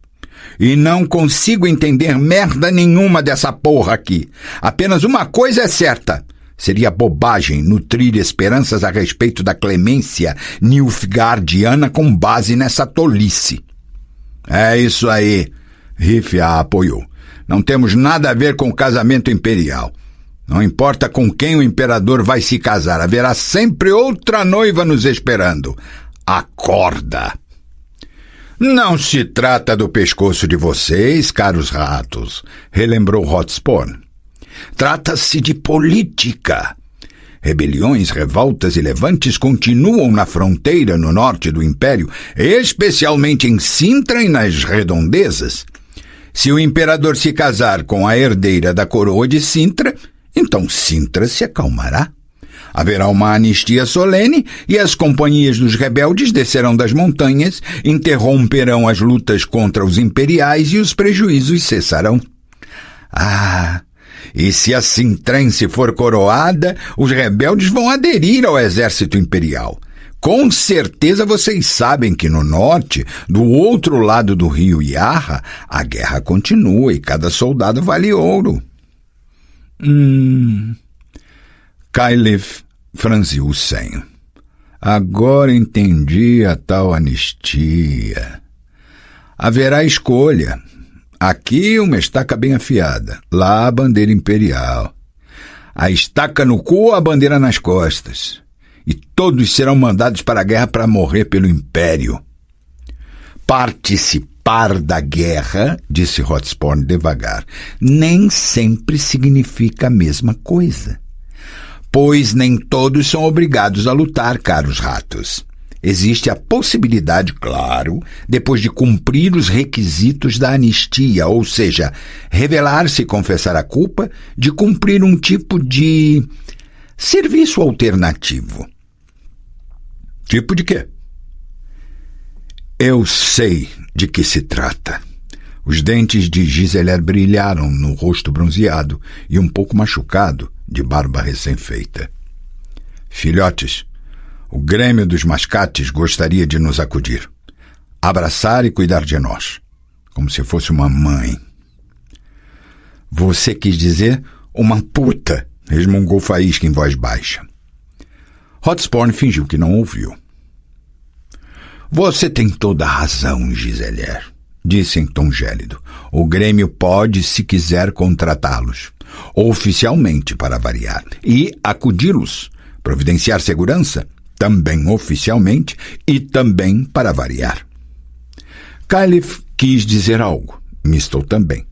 E não consigo entender merda nenhuma dessa porra aqui. Apenas uma coisa é certa. Seria bobagem nutrir esperanças a respeito da clemência nilfgaardiana com base nessa tolice. É isso aí, Riff a apoiou. Não temos nada a ver com o casamento imperial. Não importa com quem o imperador vai se casar, haverá sempre outra noiva nos esperando. Acorda! Não se trata do pescoço de vocês, caros ratos, relembrou Hotsporn. Trata-se de política. Rebeliões, revoltas e levantes continuam na fronteira no norte do Império, especialmente em Cintra e nas redondezas. Se o imperador se casar com a herdeira da coroa de Cintra, então Cintra se acalmará. Haverá uma anistia solene e as companhias dos rebeldes descerão das montanhas, interromperão as lutas contra os imperiais e os prejuízos cessarão. E se a Cintrense for coroada, os rebeldes vão aderir ao exército imperial. Com certeza vocês sabem que no norte, do outro lado do rio Yarra, a guerra continua e cada soldado vale ouro. Caileaf franziu o senho. Agora entendi a tal anistia. Haverá escolha. Aqui uma estaca bem afiada, lá a bandeira imperial. A estaca no cu, a bandeira nas costas. E todos serão mandados para a guerra para morrer pelo Império. Participar da guerra, disse Hotsporn devagar, nem sempre significa a mesma coisa. Pois nem todos são obrigados a lutar, caros ratos. Existe a possibilidade, claro, depois de cumprir os requisitos da anistia, ou seja, revelar-se e confessar a culpa, de cumprir um tipo de serviço alternativo. Tipo de quê? Eu sei de que se trata. Os dentes de Giselaire brilharam no rosto bronzeado e um pouco machucado, de barba recém-feita. Filhotes, o Grêmio dos Mascates gostaria de nos acudir, abraçar e cuidar de nós, como se fosse uma mãe. Você quis dizer uma puta, resmungou Faísca em voz baixa. Hotsporn fingiu que não ouviu. Você tem toda a razão, Giselaire, disse em tom gélido. O Grêmio pode, se quiser, contratá-los, oficialmente para variar, e acudi-los, providenciar segurança, também oficialmente e também para variar. Caileaf quis dizer algo, Mistle também,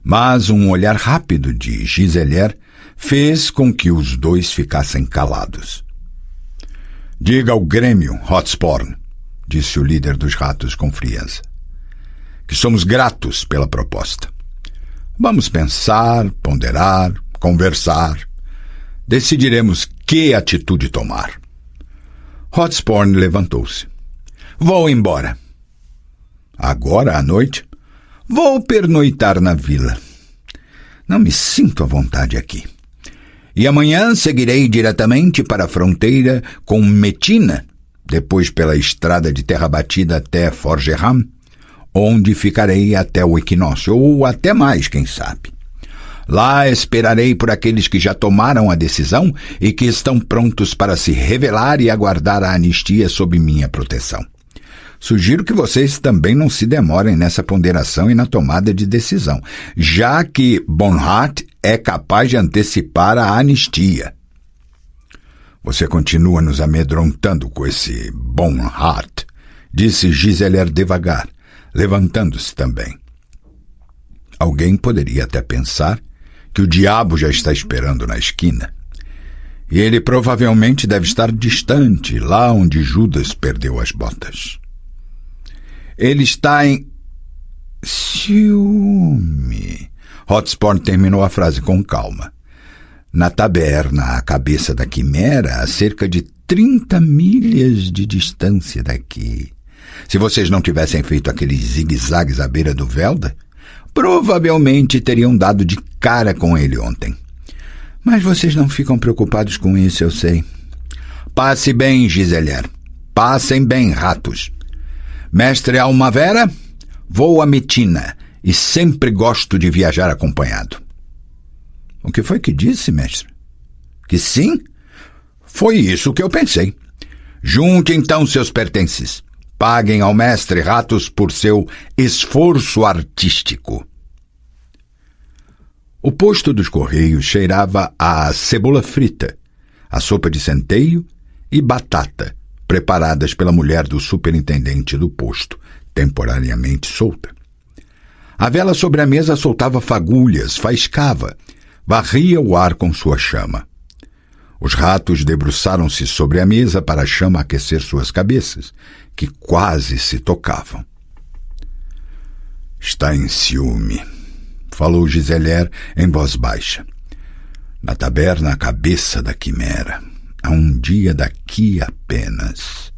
mas um olhar rápido de Giselaire fez com que os dois ficassem calados. Diga ao Grêmio, Hotsporn, disse o líder dos ratos com frieza, que somos gratos pela proposta. Vamos pensar, ponderar, conversar. Decidiremos que atitude tomar. Hotsporn levantou-se. Vou embora. Agora à noite? Vou pernoitar na vila. Não me sinto à vontade aqui. E amanhã seguirei diretamente para a fronteira com Metina, depois pela estrada de terra batida até Forgerham, onde ficarei até o equinócio, ou até mais, quem sabe. Lá esperarei por aqueles que já tomaram a decisão e que estão prontos para se revelar e aguardar a anistia sob minha proteção. Sugiro que vocês também não se demorem nessa ponderação e na tomada de decisão, já que Bonhart é capaz de antecipar a anistia. Você continua nos amedrontando com esse Bonhart, disse Giselaire devagar, levantando-se também. Alguém poderia até pensar que o diabo já está esperando na esquina. E ele provavelmente deve estar distante, lá onde Judas perdeu as botas. Ele está em ciúme. Hotspur terminou a frase com calma. Na taberna, à cabeça da quimera, a cerca de 30 milhas de distância daqui. Se vocês não tivessem feito aqueles zigue-zagues à beira do Velda, provavelmente teriam dado de cara com ele ontem. Mas vocês não ficam preocupados com isso, eu sei. Passe bem, Giselier. Passem bem, ratos. Mestre Almavera, vou a Metina e sempre gosto de viajar acompanhado. O que foi que disse, mestre? Que sim? Foi isso que eu pensei. Junte então seus pertences. Paguem ao mestre Ratos por seu esforço artístico. O posto dos Correios cheirava a cebola frita, a sopa de centeio e batata, preparadas pela mulher do superintendente do posto, temporariamente solta. A vela sobre a mesa soltava fagulhas, faiscava, varria o ar com sua chama. Os ratos debruçaram-se sobre a mesa para a chama aquecer suas cabeças, que quase se tocavam. Está em ciúme, falou Giselier em voz baixa. Na taberna à cabeça da quimera, a um dia daqui apenas.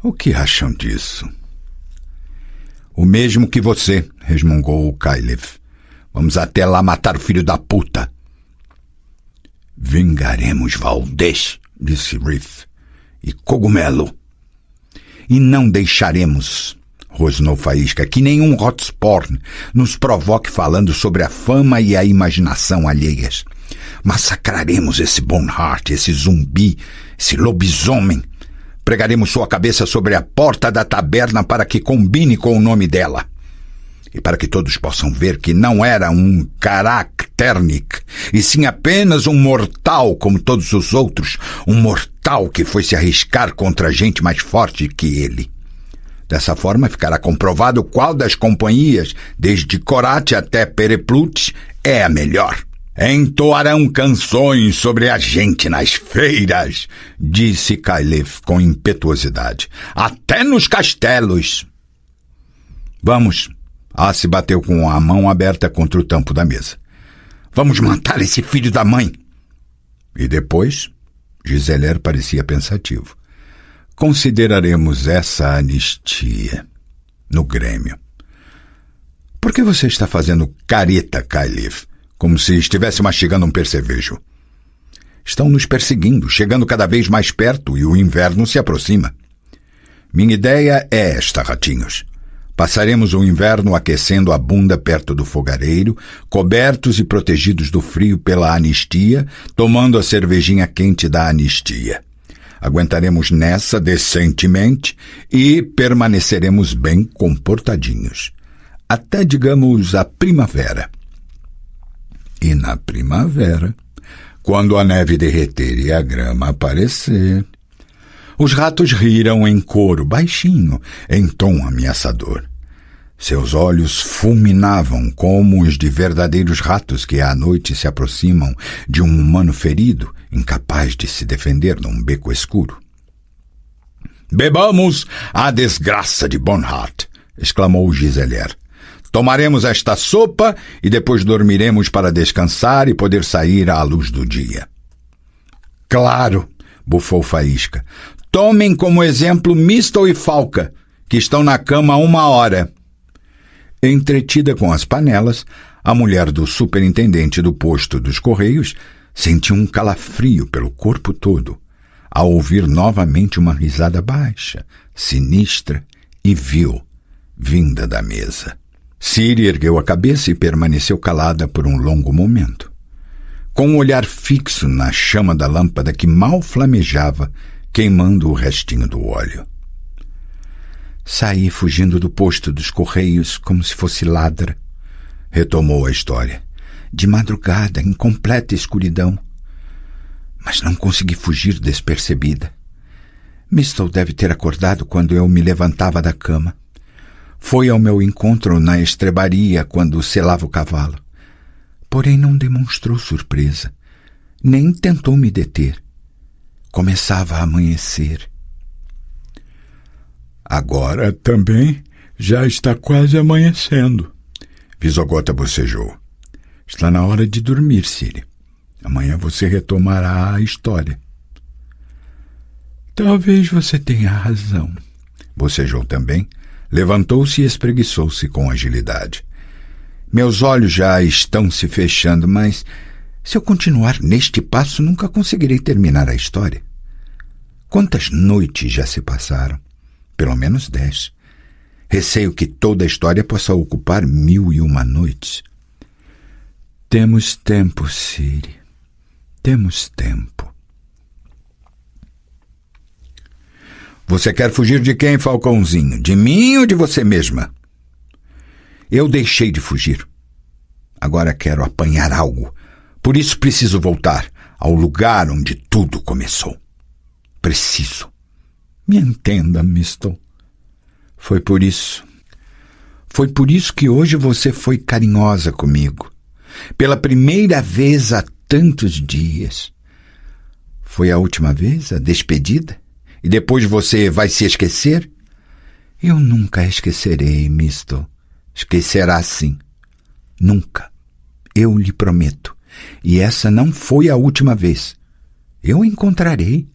O que acham disso? O mesmo que você, resmungou o Cailef. Vamos até lá matar o filho da puta. Vingaremos Valdez, disse Riff, e Cogumelo. E não deixaremos, rosnou Faísca, que nenhum Hotspur nos provoque falando sobre a fama e a imaginação alheias. Massacraremos esse Bonhart, esse zumbi, esse lobisomem. Pregaremos sua cabeça sobre a porta da taberna para que combine com o nome dela. E para que todos possam ver que não era um Karakternik, e sim apenas um mortal como todos os outros, um mortal que foi se arriscar contra gente mais forte que ele. Dessa forma ficará comprovado qual das companhias, desde Corate até Pereplut, é a melhor. Entoarão canções sobre a gente nas feiras, disse Cailef com impetuosidade, até nos castelos. Vamos. Se bateu com a mão aberta contra o tampo da mesa. Vamos matar esse filho da mãe. E depois, Giselier parecia pensativo. Consideraremos essa anistia no Grêmio. Por que você está fazendo careta, Cailef, como se estivesse mastigando um percevejo? Estão nos perseguindo, chegando cada vez mais perto e o inverno se aproxima. Minha ideia é esta, ratinhos. Passaremos o inverno aquecendo a bunda perto do fogareiro, cobertos e protegidos do frio pela anistia, tomando a cervejinha quente da anistia. Aguentaremos nessa decentemente e permaneceremos bem comportadinhos. Até, digamos, a primavera. E na primavera, quando a neve derreter e a grama aparecer... Os ratos riram em coro, baixinho, em tom ameaçador. Seus olhos fulminavam como os de verdadeiros ratos que à noite se aproximam de um humano ferido, incapaz de se defender num beco escuro. Bebamos a desgraça de Bonhart, exclamou Giselier. Tomaremos esta sopa e depois dormiremos para descansar e poder sair à luz do dia. Claro, bufou Faísca. Tomem como exemplo Mistel e Falca, que estão na cama há 1 hora. Entretida com as panelas, a mulher do superintendente do posto dos Correios sentiu um calafrio pelo corpo todo, ao ouvir novamente uma risada baixa, sinistra e vil, vinda da mesa. Ciri ergueu a cabeça e permaneceu calada por um longo momento. Com um olhar fixo na chama da lâmpada que mal flamejava, queimando o restinho do óleo. Saí fugindo do posto dos Correios como se fosse ladra, retomou a história, de madrugada, em completa escuridão. Mas não consegui fugir despercebida. Mistel deve ter acordado quando eu me levantava da cama. Foi ao meu encontro na estrebaria quando selava o cavalo. Porém não demonstrou surpresa, nem tentou me deter. Começava a amanhecer. Agora também já está quase amanhecendo. Visogota bocejou. Está na hora de dormir, Ciri. Amanhã você retomará a história. Talvez você tenha razão. Bocejou também, levantou-se e espreguiçou-se com agilidade. Meus olhos já estão se fechando, mas se eu continuar neste passo, nunca conseguirei terminar a história. Quantas noites já se passaram? Pelo menos 10. Receio que toda a história possa ocupar 1001 noites. Temos tempo, Ciri. Temos tempo. Você quer fugir de quem, Falcãozinho? De mim ou de você mesma? Eu deixei de fugir. Agora quero apanhar algo. Por isso preciso voltar ao lugar onde tudo começou. Preciso. Me entenda, Mistle. Foi por isso que hoje você foi carinhosa comigo. Pela primeira vez há tantos dias. Foi a última vez, a despedida? E depois você vai se esquecer? Eu nunca esquecerei, Mistle. Esquecerá sim. Nunca. Eu lhe prometo. E essa não foi a última vez. Eu a encontrarei.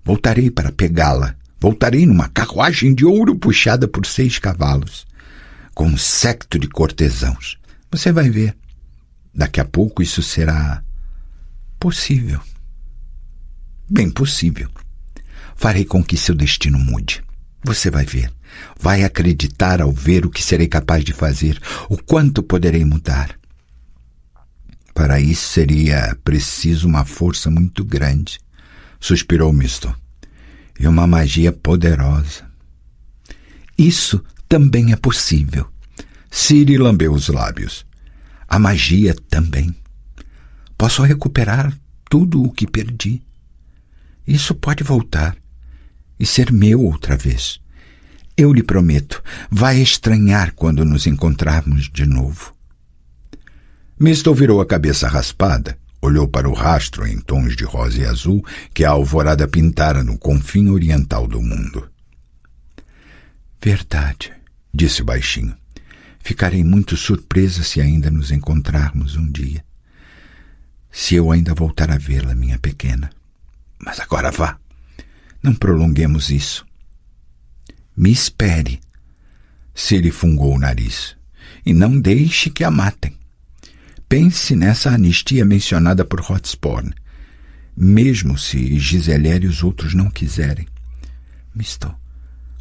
Voltarei para pegá-la. Voltarei numa carruagem de ouro puxada por 6 cavalos, com um séquito de cortesãos. Você vai ver. Daqui a pouco isso será possível. Bem possível. Farei com que seu destino mude. Você vai ver. Vai acreditar ao ver o que serei capaz de fazer, o quanto poderei mudar. Para isso seria preciso uma força muito grande, suspirou Mistle. E uma magia poderosa. Isso também é possível. Ciri lambeu os lábios. A magia também. Posso recuperar tudo o que perdi. Isso pode voltar e ser meu outra vez. Eu lhe prometo, vai estranhar quando nos encontrarmos de novo. Mistle virou a cabeça raspada, olhou para o rastro em tons de rosa e azul que a alvorada pintara no confim oriental do mundo. Verdade, disse baixinho. Ficarei muito surpresa se ainda nos encontrarmos um dia. Se eu ainda voltar a vê-la, minha pequena. Mas agora vá. Não prolonguemos isso. Me espere. Ciri fungou o nariz. E não deixe que a matem. Pense nessa anistia mencionada por Hotspur, mesmo se Giselier e os outros não quiserem. Mistle,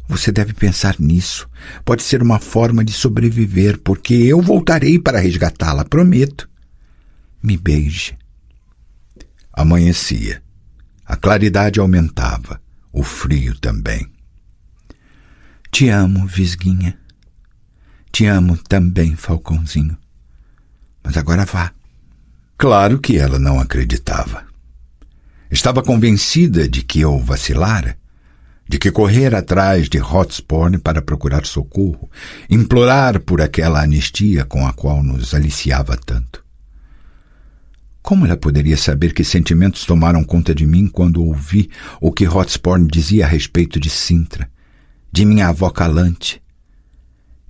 você deve pensar nisso. Pode ser uma forma de sobreviver, porque eu voltarei para resgatá-la, prometo. Me beije. Amanhecia. A claridade aumentava, o frio também. Te amo, Visguinha. Te amo também, Falcãozinho. Mas agora vá. Claro que ela não acreditava. Estava convencida de que eu vacilara, de que correr atrás de Hotspur para procurar socorro, implorar por aquela anistia com a qual nos aliciava tanto. Como ela poderia saber que sentimentos tomaram conta de mim quando ouvi o que Hotspur dizia a respeito de Cintra, de minha avó Calante,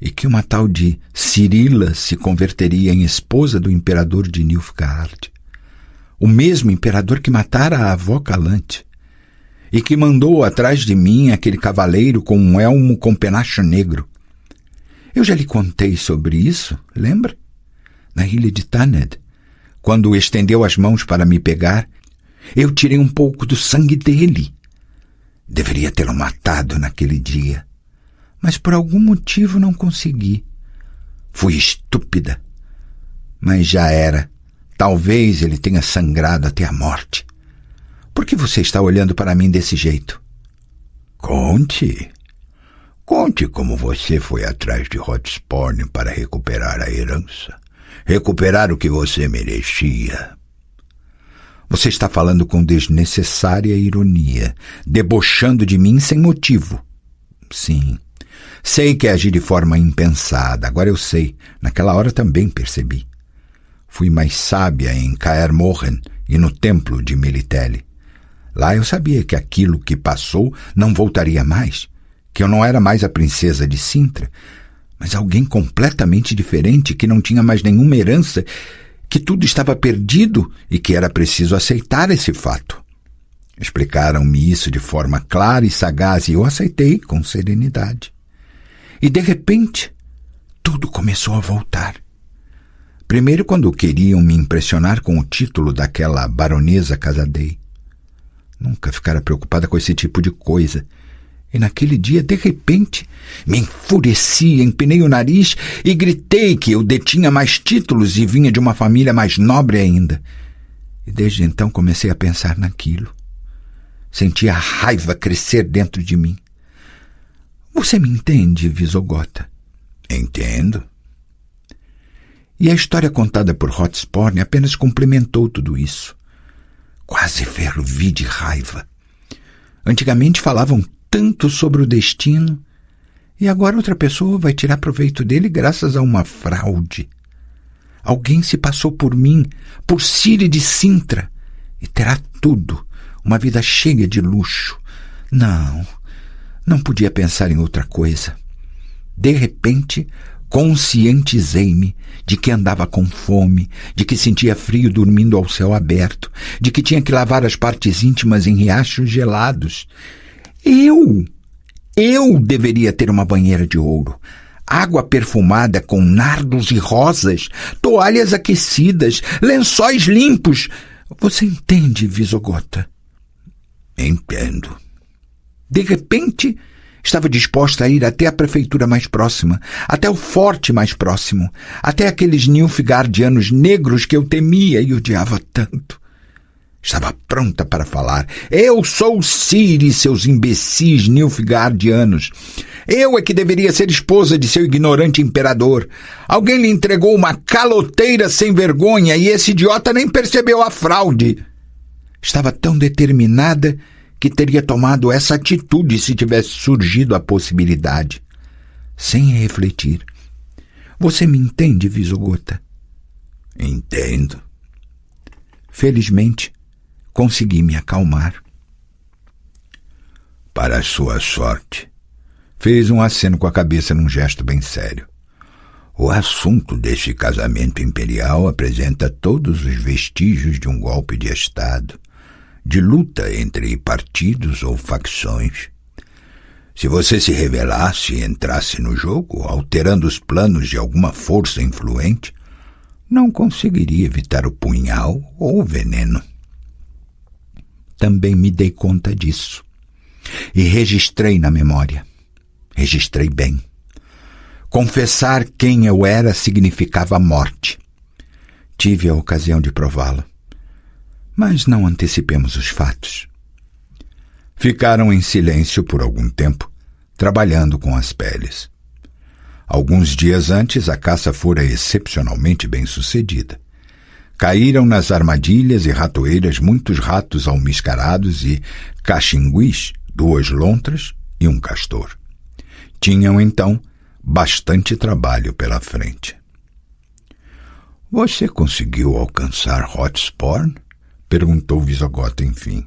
e que uma tal de Cirila se converteria em esposa do imperador de Nilfgaard, o mesmo imperador que matara a avó Calante, e que mandou atrás de mim aquele cavaleiro com um elmo com penacho negro. Eu já lhe contei sobre isso, lembra? Na ilha de Thanedd, quando estendeu as mãos para me pegar, eu tirei um pouco do sangue dele. Deveria tê-lo matado naquele dia, mas por algum motivo não consegui. Fui estúpida. Mas já era. Talvez ele tenha sangrado até a morte. Por que você está olhando para mim desse jeito? Conte. Conte como você foi atrás de Hotspur para recuperar a herança. Recuperar o que você merecia. Você está falando com desnecessária ironia, debochando de mim sem motivo. Sim. Sei que agi de forma impensada, agora eu sei. Naquela hora também percebi. Fui mais sábia em Kaer Morhen e no templo de Melitele. Lá eu sabia que aquilo que passou não voltaria mais, que eu não era mais a princesa de Cintra, mas alguém completamente diferente, que não tinha mais nenhuma herança, que tudo estava perdido e que era preciso aceitar esse fato. Explicaram-me isso de forma clara e sagaz e eu aceitei com serenidade. E de repente, tudo começou a voltar. Primeiro, quando queriam me impressionar com o título daquela baronesa Casadei. Nunca ficara preocupada com esse tipo de coisa. E naquele dia, de repente, me enfureci, empenei o nariz e gritei que eu detinha mais títulos e vinha de uma família mais nobre ainda. E desde então comecei a pensar naquilo. Senti a raiva crescer dentro de mim. Você me entende, Visogota? Entendo. E a história contada por Hotspur apenas complementou tudo isso. Quase fervi de raiva. Antigamente falavam tanto sobre o destino, e agora outra pessoa vai tirar proveito dele graças a uma fraude. Alguém se passou por mim, por Ciri de Cintra, e terá tudo, uma vida cheia de luxo. Não podia pensar em outra coisa. De repente, conscientizei-me de que andava com fome, de que sentia frio dormindo ao céu aberto, de que tinha que lavar as partes íntimas em riachos gelados. Eu deveria ter uma banheira de ouro, água perfumada com nardos e rosas, toalhas aquecidas, lençóis limpos. Você entende, Visogota? Entendo. De repente, estava disposta a ir até a prefeitura mais próxima, até o forte mais próximo, até aqueles Nilfgaardianos negros que eu temia e odiava tanto. Estava pronta para falar. Eu sou Ciri, seus imbecis Nilfgaardianos. Eu é que deveria ser esposa de seu ignorante imperador. Alguém lhe entregou uma caloteira sem vergonha e esse idiota nem percebeu a fraude. Estava tão determinada que teria tomado essa atitude se tivesse surgido a possibilidade. Sem refletir. Você me entende, Visogota? Entendo. Felizmente, consegui me acalmar. Para a sua sorte, fez um aceno com a cabeça num gesto bem sério. O assunto deste casamento imperial apresenta todos os vestígios de um golpe de Estado, de luta entre partidos ou facções. Se você se rebelasse e entrasse no jogo, alterando os planos de alguma força influente, não conseguiria evitar o punhal ou o veneno. Também me dei conta disso. E registrei na memória. Registrei bem. Confessar quem eu era significava a morte. Tive a ocasião de prová-lo. Mas não antecipemos os fatos. Ficaram em silêncio por algum tempo, trabalhando com as peles. Alguns dias antes, a caça fora excepcionalmente bem-sucedida. Caíram nas armadilhas e ratoeiras muitos ratos almiscarados e caxinguis, 2 lontras e um castor. Tinham, então, bastante trabalho pela frente. Você conseguiu alcançar Hotspur? Perguntou Visogota, enfim.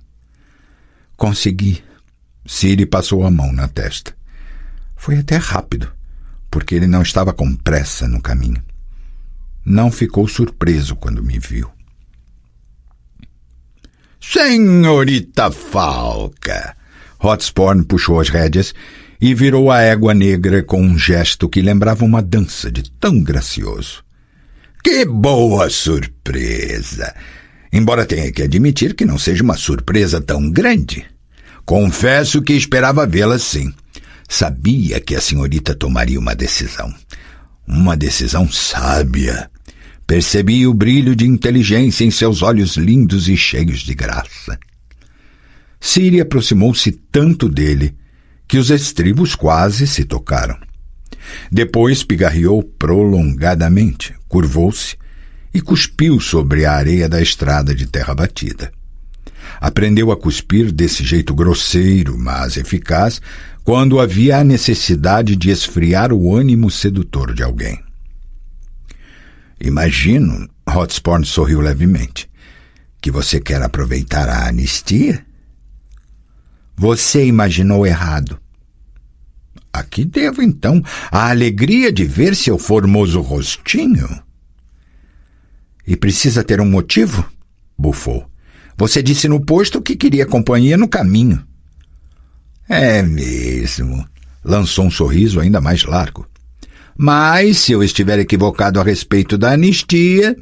Consegui. Ciri passou a mão na testa. Foi até rápido, porque ele não estava com pressa no caminho. Não ficou surpreso quando me viu. Senhorita Falca! Hotspur puxou as rédeas e virou a égua negra com um gesto que lembrava uma dança de tão gracioso. Que boa surpresa! Embora tenha que admitir que não seja uma surpresa tão grande. Confesso que esperava vê-la sim. Sabia que a senhorita tomaria uma decisão. Uma decisão sábia. Percebi o brilho de inteligência em seus olhos lindos e cheios de graça. Ciri aproximou-se tanto dele que os estribos quase se tocaram. Depois pigarreou prolongadamente, curvou-se e cuspiu sobre a areia da estrada de terra batida. Aprendeu a cuspir desse jeito grosseiro, mas eficaz, quando havia a necessidade de esfriar o ânimo sedutor de alguém. Imagino, Hotspur sorriu levemente. Que você quer aproveitar a anistia? Você imaginou errado. Aqui devo, então, a alegria de ver seu formoso rostinho. E precisa ter um motivo? Bufou. Você disse no posto que queria companhia no caminho. É mesmo. Lançou um sorriso ainda mais largo. Mas, se eu estiver equivocado a respeito da anistia,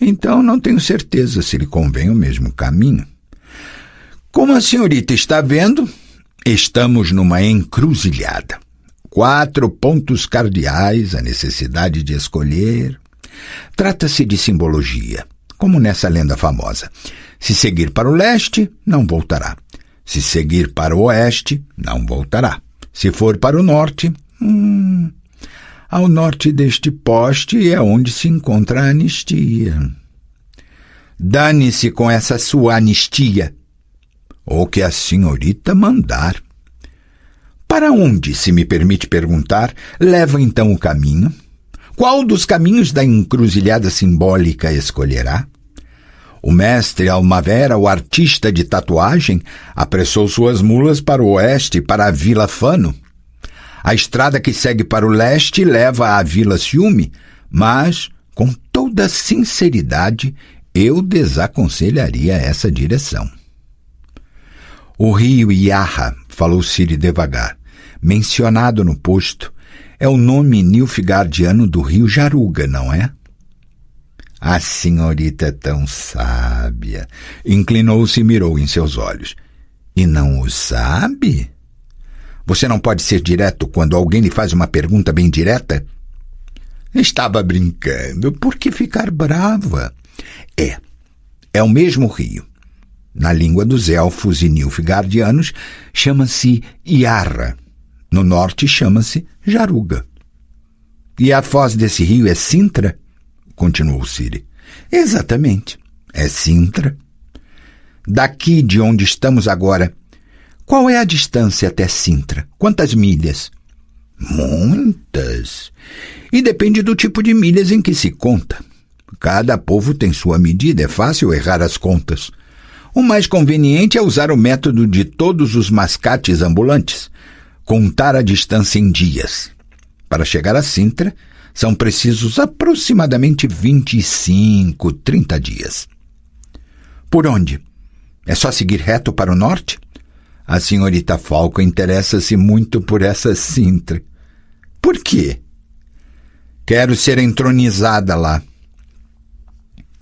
então não tenho certeza se lhe convém o mesmo caminho. Como a senhorita está vendo, estamos numa encruzilhada. 4 pontos cardeais, a necessidade de escolher. Trata-se de simbologia, como nessa lenda famosa. Se seguir para o leste, não voltará. Se seguir para o oeste, não voltará. Se for para o norte, ao norte deste poste é onde se encontra a anistia. Dane-se com essa sua anistia. Ou que a senhorita mandar. Para onde, se me permite perguntar, leva então o caminho? Qual dos caminhos da encruzilhada simbólica escolherá? O mestre Almavera, o artista de tatuagem, apressou suas mulas para o oeste, para a Vila Fano. A estrada que segue para o leste leva à Vila Ciúme, mas, com toda sinceridade, eu desaconselharia essa direção. O rio Yarra, falou Ciri devagar, mencionado no posto, é o nome nilfgaardiano do rio Jaruga, não é? A senhorita é tão sábia. Inclinou-se e mirou em seus olhos. E não o sabe? Você não pode ser direto quando alguém lhe faz uma pergunta bem direta? Estava brincando. Por que ficar brava? É o mesmo rio. Na língua dos elfos e nilfgaardianos, chama-se Yarra. No norte, chama-se Jaruga. E a foz desse rio é Sintra? Continuou Ciri. Exatamente. É Sintra. Daqui de onde estamos agora, qual é a distância até Sintra? Quantas milhas? Muitas. E depende do tipo de milhas em que se conta. Cada povo tem sua medida, é fácil errar as contas. O mais conveniente é usar o método de todos os mascates ambulantes, contar a distância em dias. Para chegar a Sintra, são precisos aproximadamente 25, 30 dias. Por onde? É só seguir reto para o norte? A senhorita Falco interessa-se muito por essa Sintra. Por quê? Quero ser entronizada lá.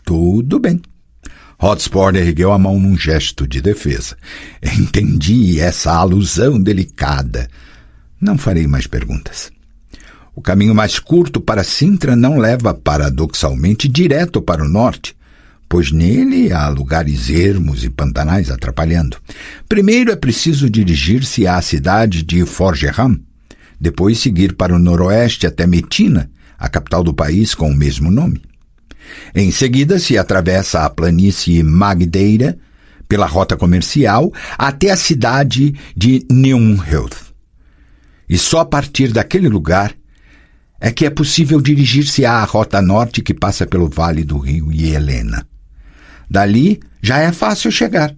Tudo bem. Hotspur ergueu a mão num gesto de defesa. Entendi essa alusão delicada. Não farei mais perguntas. O caminho mais curto para Sintra não leva, paradoxalmente, direto para o norte, pois nele há lugares ermos e pantanais atrapalhando. Primeiro é preciso dirigir-se à cidade de Forgeram, depois seguir para o noroeste até Metina, a capital do país com o mesmo nome. Em seguida se atravessa a planície Magdeira, pela rota comercial, até a cidade de Neumheld. E só a partir daquele lugar é que é possível dirigir-se à rota norte que passa pelo vale do rio Helena. Dali já é fácil chegar.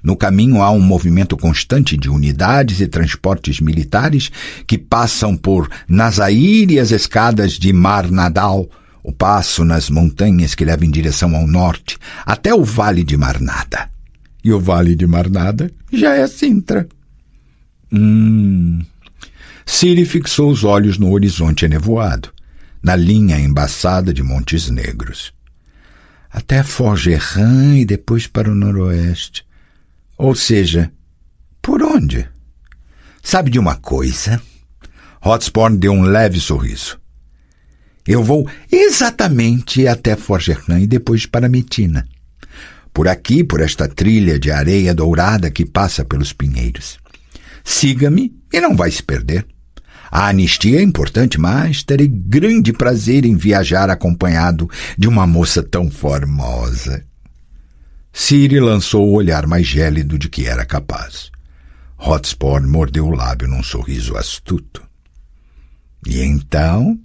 No caminho há um movimento constante de unidades e transportes militares que passam por Nazair e as escadas de Mar Nadal, o passo nas montanhas que levam em direção ao norte, até o Vale de Marnada. E o Vale de Marnada já é Sintra. Ciri fixou os olhos no horizonte enevoado, na linha embaçada de Montes Negros. Até Forgeram e depois para o noroeste. Ou seja, por onde? Sabe de uma coisa? Hotspur deu um leve sorriso. Eu vou exatamente até Forgeram e depois para Metina. Por aqui, por esta trilha de areia dourada que passa pelos pinheiros. Siga-me e não vai se perder. A anistia é importante, mas terei grande prazer em viajar acompanhado de uma moça tão formosa. Ciri lançou o olhar mais gélido de que era capaz. Hotspur mordeu o lábio num sorriso astuto. E então?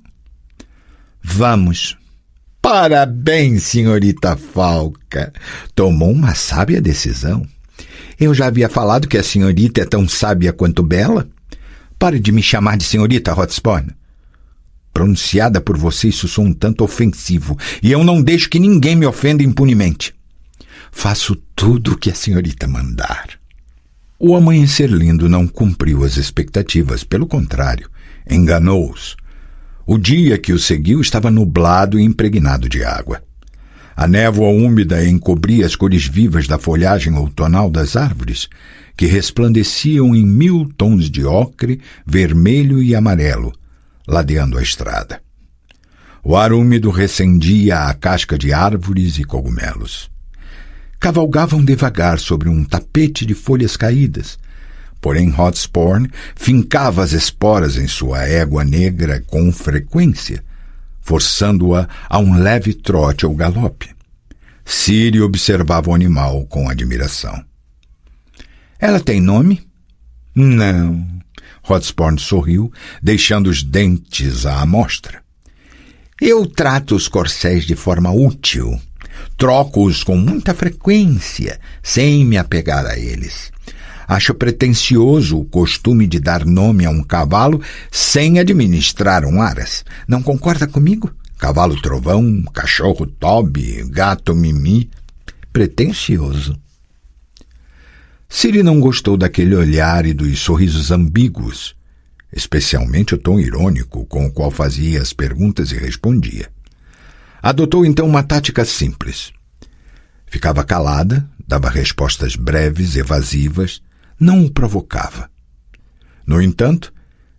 Vamos. Parabéns, senhorita Falca. Tomou uma sábia decisão. Eu já havia falado que a senhorita é tão sábia quanto bela. Pare de me chamar de senhorita, Hotspur. Pronunciada por você, isso soa um tanto ofensivo, e eu não deixo que ninguém me ofenda impunemente. Faço tudo o que a senhorita mandar. O amanhecer lindo não cumpriu as expectativas, pelo contrário, enganou-os. O dia que o seguiu estava nublado e impregnado de água. A névoa úmida encobria as cores vivas da folhagem outonal das árvores, que resplandeciam em 1000 tons de ocre, vermelho e amarelo, ladeando a estrada. O ar úmido recendia a casca de árvores e cogumelos. Cavalgavam devagar sobre um tapete de folhas caídas, porém Hotspur fincava as esporas em sua égua negra com frequência, forçando-a a um leve trote ou galope. Ciri observava o animal com admiração. Ela tem nome? Não. Hotspur sorriu, deixando os dentes à amostra. Eu trato os corcéis de forma útil. Troco-os com muita frequência, sem me apegar a eles. Acho pretensioso o costume de dar nome a um cavalo sem administrar um aras. Não concorda comigo? Cavalo Trovão, cachorro Toby, gato Mimi. Pretensioso. Ciri não gostou daquele olhar e dos sorrisos ambíguos, especialmente o tom irônico com o qual fazia as perguntas e respondia. Adotou então uma tática simples. Ficava calada, dava respostas breves, evasivas, não o provocava. No entanto,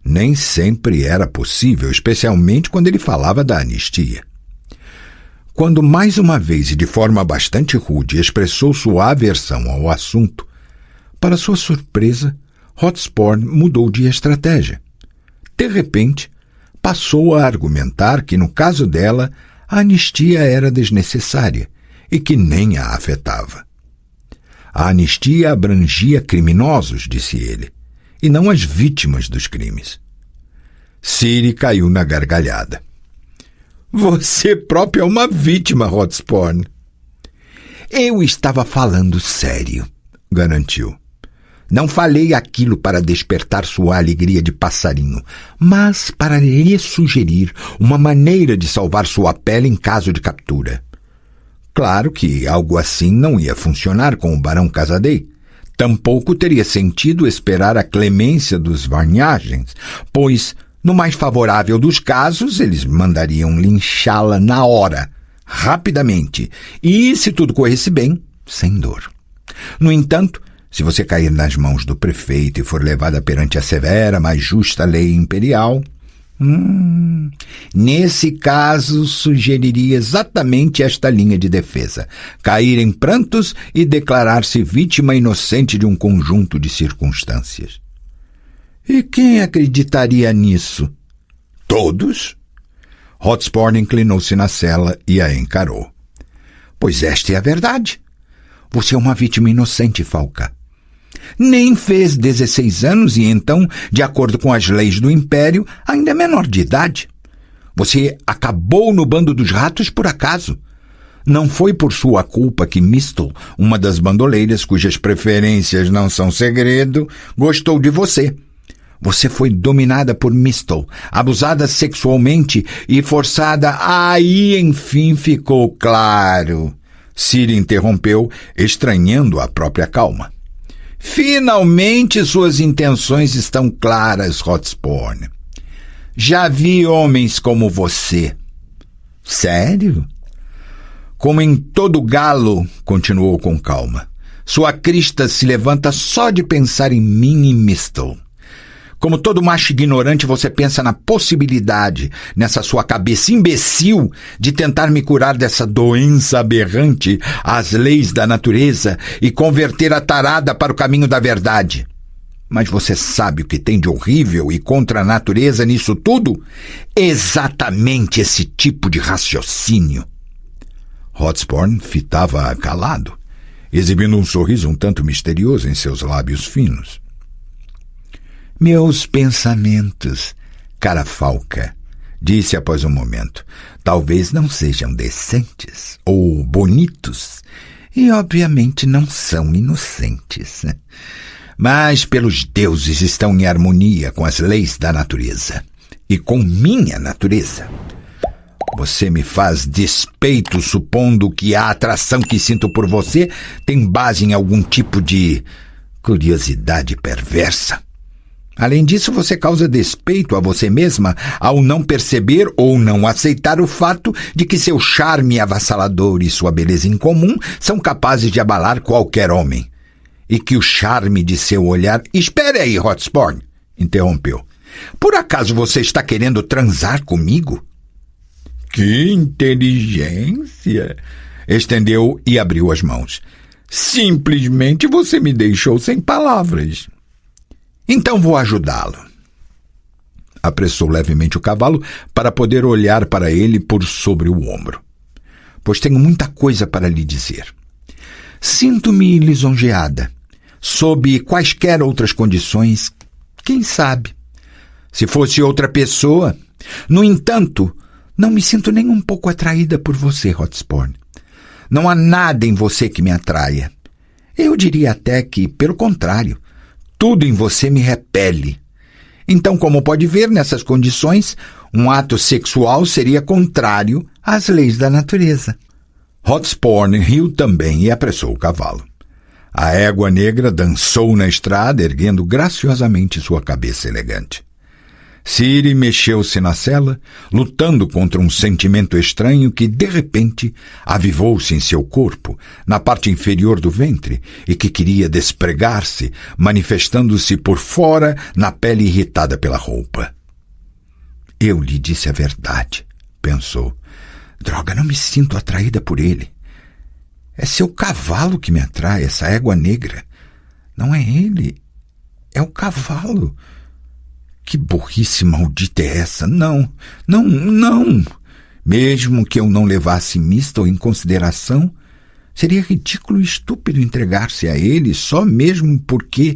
nem sempre era possível, especialmente quando ele falava da anistia. Quando mais uma vez e de forma bastante rude expressou sua aversão ao assunto, para sua surpresa, Hotspur mudou de estratégia. De repente, passou a argumentar que, no caso dela, a anistia era desnecessária e que nem a afetava. A anistia abrangia criminosos, disse ele, e não as vítimas dos crimes. Ciri caiu na gargalhada. Você próprio é uma vítima, Hotspur. Eu estava falando sério, garantiu. Não falei aquilo para despertar sua alegria de passarinho, mas para lhe sugerir uma maneira de salvar sua pele em caso de captura. Claro que algo assim não ia funcionar com o Barão Casadei. Tampouco teria sentido esperar a clemência dos Varnhagens, pois, no mais favorável dos casos, eles mandariam linchá-la na hora, rapidamente, e, se tudo corresse bem, sem dor. No entanto, se você cair nas mãos do prefeito e for levada perante a severa, mas justa lei imperial, nesse caso sugeriria exatamente esta linha de defesa: cair em prantos e declarar-se vítima inocente de um conjunto de circunstâncias. E quem acreditaria nisso? Todos? Hotspur inclinou-se na cela e a encarou. Pois esta é a verdade. Você é uma vítima inocente, Falca. Nem fez 16 anos e então, de acordo com as leis do Império, ainda é menor de idade. Você acabou no bando dos ratos por acaso. Não foi por sua culpa que Mistle, uma das bandoleiras cujas preferências não são segredo, gostou de você. Você foi dominada por Mistle, abusada sexualmente e forçada. Aí, enfim, ficou claro. Ciri interrompeu, estranhando a própria calma. Finalmente suas intenções estão claras, Hotspur. Já vi homens como você. Sério? Como em todo galo, continuou com calma, sua crista se levanta só de pensar em mim e Mistle. Como todo macho ignorante, você pensa na possibilidade, nessa sua cabeça imbecil, de tentar me curar dessa doença aberrante às leis da natureza e converter a tarada para o caminho da verdade. Mas você sabe o que tem de horrível e contra a natureza nisso tudo? Exatamente esse tipo de raciocínio. Hotspur fitava calado, exibindo um sorriso um tanto misterioso em seus lábios finos. Meus pensamentos, cara Falca, disse após um momento. Talvez não sejam decentes ou bonitos, e obviamente não são inocentes. Mas, pelos deuses, estão em harmonia com as leis da natureza e com minha natureza. Você me faz despeito supondo que a atração que sinto por você tem base em algum tipo de curiosidade perversa. Além disso, você causa despeito a você mesma ao não perceber ou não aceitar o fato de que seu charme avassalador e sua beleza incomum são capazes de abalar qualquer homem. E que o charme de seu olhar... Espere aí, Hotspur, interrompeu. Por acaso você está querendo transar comigo? Que inteligência! Estendeu e abriu as mãos. Simplesmente você me deixou sem palavras. Então vou ajudá-lo. Apressou levemente o cavalo para poder olhar para ele por sobre o ombro. Pois tenho muita coisa para lhe dizer. Sinto-me lisonjeada. Sob quaisquer outras condições, quem sabe? Se fosse outra pessoa... No entanto, não me sinto nem um pouco atraída por você, Hotspur. Não há nada em você que me atraia. Eu diria até que, pelo contrário, tudo em você me repele. Então, como pode ver, nessas condições, um ato sexual seria contrário às leis da natureza. Hotspur riu também e apressou o cavalo. A égua negra dançou na estrada, erguendo graciosamente sua cabeça elegante. Ciri mexeu-se na sela, lutando contra um sentimento estranho que, de repente, avivou-se em seu corpo, na parte inferior do ventre, e que queria despregar-se, manifestando-se por fora na pele irritada pela roupa. Eu lhe disse a verdade, pensou. Droga, não me sinto atraída por ele. É seu cavalo que me atrai, essa égua negra. Não é ele, é o cavalo. Que burrice maldita é essa? Não. Mesmo que eu não levasse Mistel em consideração, seria ridículo e estúpido entregar-se a ele só mesmo porque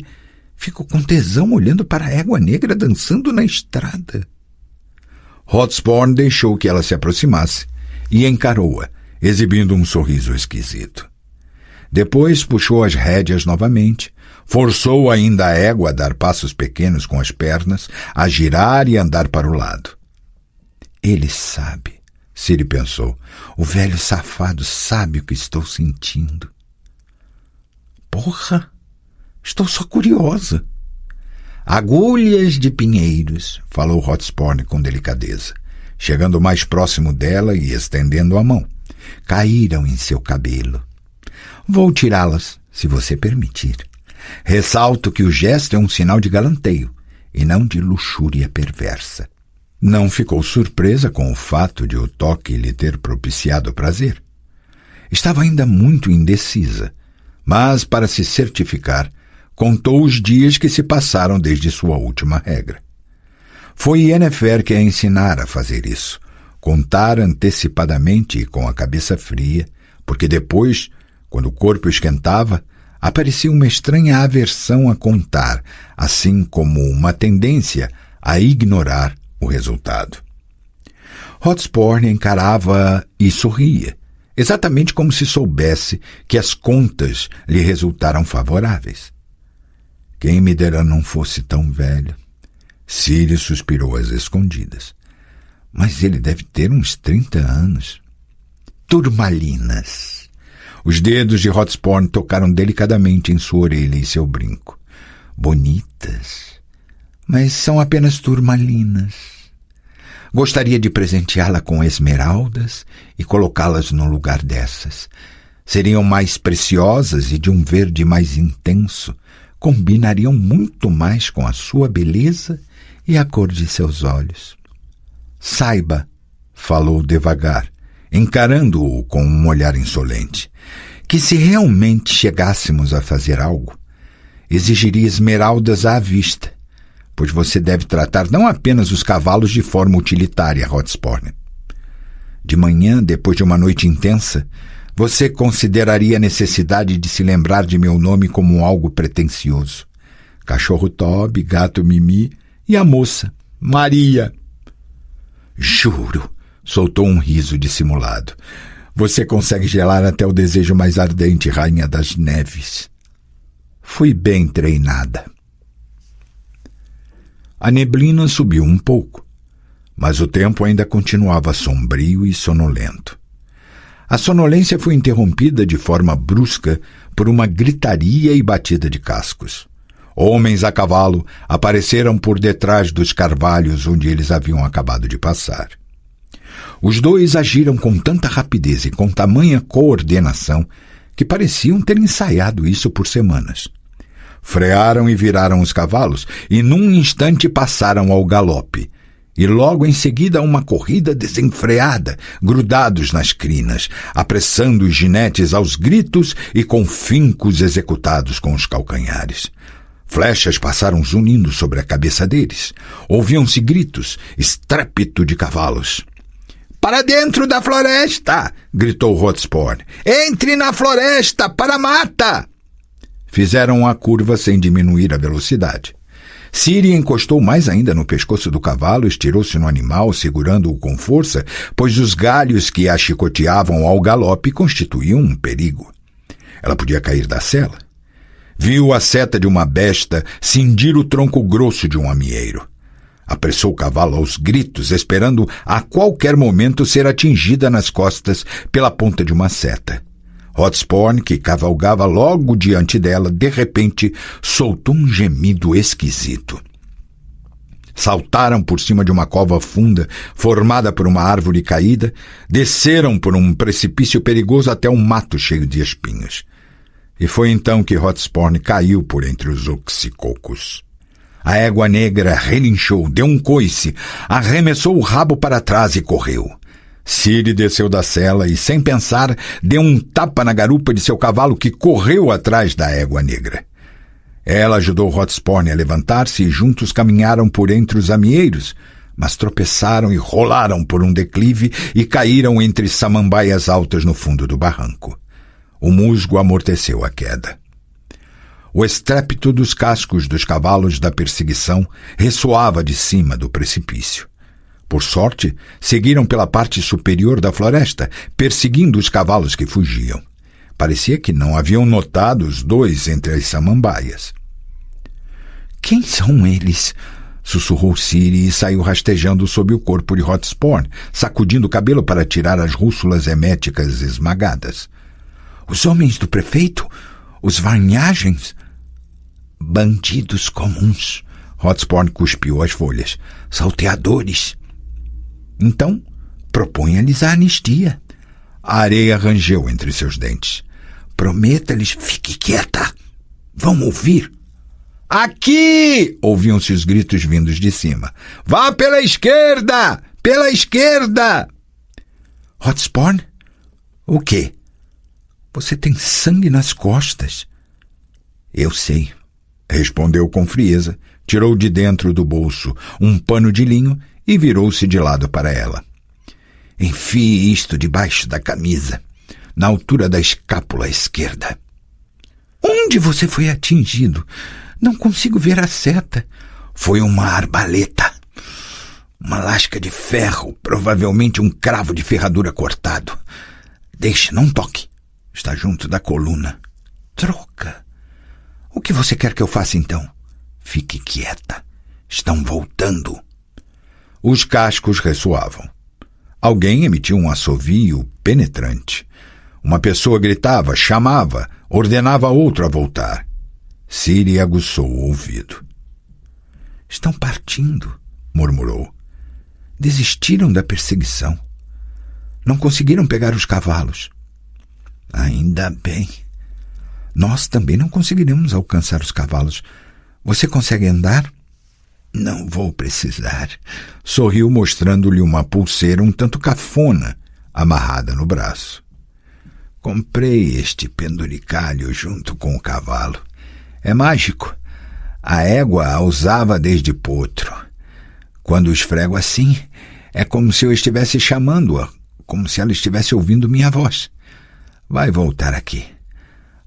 fico com tesão olhando para a égua negra dançando na estrada. Hotspur deixou que ela se aproximasse e encarou-a, exibindo um sorriso esquisito. Depois puxou as rédeas novamente, forçou ainda a égua a dar passos pequenos com as pernas, a girar e andar para o lado. Ele sabe, Ciri pensou. O velho safado sabe o que estou sentindo. Porra! Estou só curiosa. Agulhas de pinheiros, falou Hotspur com delicadeza, chegando mais próximo dela e estendendo a mão. Caíram em seu cabelo. Vou tirá-las, se você permitir. Ressalto que o gesto é um sinal de galanteio e não de luxúria perversa. Não ficou surpresa com o fato de o toque lhe ter propiciado prazer. Estava ainda muito indecisa, mas, para se certificar, contou os dias que se passaram desde sua última regra. Foi Yennefer que a ensinara a fazer isso, contar antecipadamente e com a cabeça fria, porque depois, quando o corpo esquentava, aparecia uma estranha aversão a contar, assim como uma tendência a ignorar o resultado. Hotspur encarava e sorria, exatamente como se soubesse que as contas lhe resultaram favoráveis. Quem me dera não fosse tão velho. Ciri suspirou às escondidas. Mas ele deve ter uns 30 anos. Turmalinas. Os dedos de Hotspur tocaram delicadamente em sua orelha e seu brinco. Bonitas, mas são apenas turmalinas. Gostaria de presenteá-la com esmeraldas e colocá-las no lugar dessas. Seriam mais preciosas e de um verde mais intenso. Combinariam muito mais com a sua beleza e a cor de seus olhos. Saiba, falou devagar, encarando-o com um olhar insolente, que se realmente chegássemos a fazer algo, exigiria esmeraldas à vista, pois você deve tratar não apenas os cavalos de forma utilitária, Hotspur. De manhã, depois de uma noite intensa, você consideraria a necessidade de se lembrar de meu nome como algo pretensioso. Cachorro Toby, gato Mimi e a moça, Maria. Juro, soltou um riso dissimulado. Você consegue gelar até o desejo mais ardente, Rainha das Neves. Fui bem treinada. A neblina subiu um pouco, mas o tempo ainda continuava sombrio e sonolento. A sonolência foi interrompida de forma brusca por uma gritaria e batida de cascos. Homens a cavalo apareceram por detrás dos carvalhos onde eles haviam acabado de passar. Os dois agiram com tanta rapidez e com tamanha coordenação que pareciam ter ensaiado isso por semanas. Frearam e viraram os cavalos e num instante passaram ao galope. E logo em seguida uma corrida desenfreada, grudados nas crinas, apressando os ginetes aos gritos e com fincos executados com os calcanhares. Flechas passaram zunindo sobre a cabeça deles. Ouviam-se gritos, estrépito de cavalos. "Para dentro da floresta!" gritou Hotspur. "Entre na floresta, para a mata!" Fizeram a curva sem diminuir a velocidade. Ciri encostou mais ainda no pescoço do cavalo, estirou-se no animal, segurando-o com força, pois os galhos que a chicoteavam ao galope constituíam um perigo. Ela podia cair da sela. Viu a seta de uma besta cindir o tronco grosso de um amieiro. Apressou o cavalo aos gritos, esperando a qualquer momento ser atingida nas costas pela ponta de uma seta. Hotspur, que cavalgava logo diante dela, de repente soltou um gemido esquisito. Saltaram por cima de uma cova funda, formada por uma árvore caída, desceram por um precipício perigoso até um mato cheio de espinhos. E foi então que Hotspur caiu por entre os oxicocos. A égua negra relinchou, deu um coice, arremessou o rabo para trás e correu. Ciri desceu da sela e, sem pensar, deu um tapa na garupa de seu cavalo que correu atrás da égua negra. Ela ajudou Hotspur a levantar-se e juntos caminharam por entre os amieiros, mas tropeçaram e rolaram por um declive e caíram entre samambaias altas no fundo do barranco. O musgo amorteceu a queda. O estrépito dos cascos dos cavalos da perseguição ressoava de cima do precipício. Por sorte, seguiram pela parte superior da floresta, perseguindo os cavalos que fugiam. Parecia que não haviam notado os dois entre as samambaias. "Quem são eles?" sussurrou Ciri e saiu rastejando sob o corpo de Hotspur, sacudindo o cabelo para tirar as rússulas eméticas esmagadas. "Os homens do prefeito? Os varnhagens?" "Bandidos comuns." Hotspur cuspiu as folhas. "Salteadores." "Então, proponha-lhes a anistia." A areia rangeu entre seus dentes. "Prometa-lhes, fique quieta. Vão ouvir." "Aqui!" ouviam-se os gritos vindos de cima. "Vá pela esquerda! Pela esquerda!" "Hotspur? O quê?" "Você tem sangue nas costas." "Eu sei," respondeu com frieza, tirou de dentro do bolso um pano de linho e virou-se de lado para ela. "Enfie isto debaixo da camisa, na altura da escápula esquerda." "Onde você foi atingido? Não consigo ver a seta." "Foi uma arbaleta. Uma lasca de ferro, provavelmente um cravo de ferradura cortado. Deixe, não toque. Está junto da coluna." "Troca. O que você quer que eu faça então?" "Fique quieta. Estão voltando." Os cascos ressoavam. Alguém emitiu um assovio penetrante. Uma pessoa gritava, chamava, ordenava outro a voltar. Ciri aguçou o ouvido. "Estão partindo," murmurou. "Desistiram da perseguição. Não conseguiram pegar os cavalos." "Ainda bem. Nós também não conseguiremos alcançar os cavalos. Você consegue andar?" "Não vou precisar." Sorriu, mostrando-lhe uma pulseira um tanto cafona, amarrada no braço. "Comprei este penduricalho junto com o cavalo. É mágico. A égua a usava desde potro. Quando esfrego assim, é como se eu estivesse chamando-a, como se ela estivesse ouvindo minha voz. Vai voltar aqui.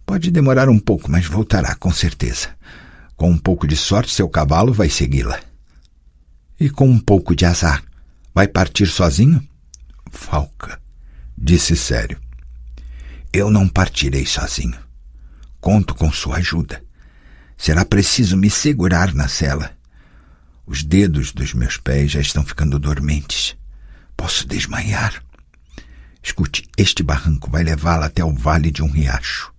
Pode demorar um pouco, mas voltará, com certeza. Com um pouco de sorte, seu cavalo vai segui-la. E com um pouco de azar, Vai partir sozinho? Falca, disse sério. Eu não partirei sozinho. Conto com sua ajuda. Será preciso me segurar na cela. Os dedos dos meus pés já estão ficando dormentes. Posso desmaiar. Escute, este barranco vai levá-la até o vale de um riacho.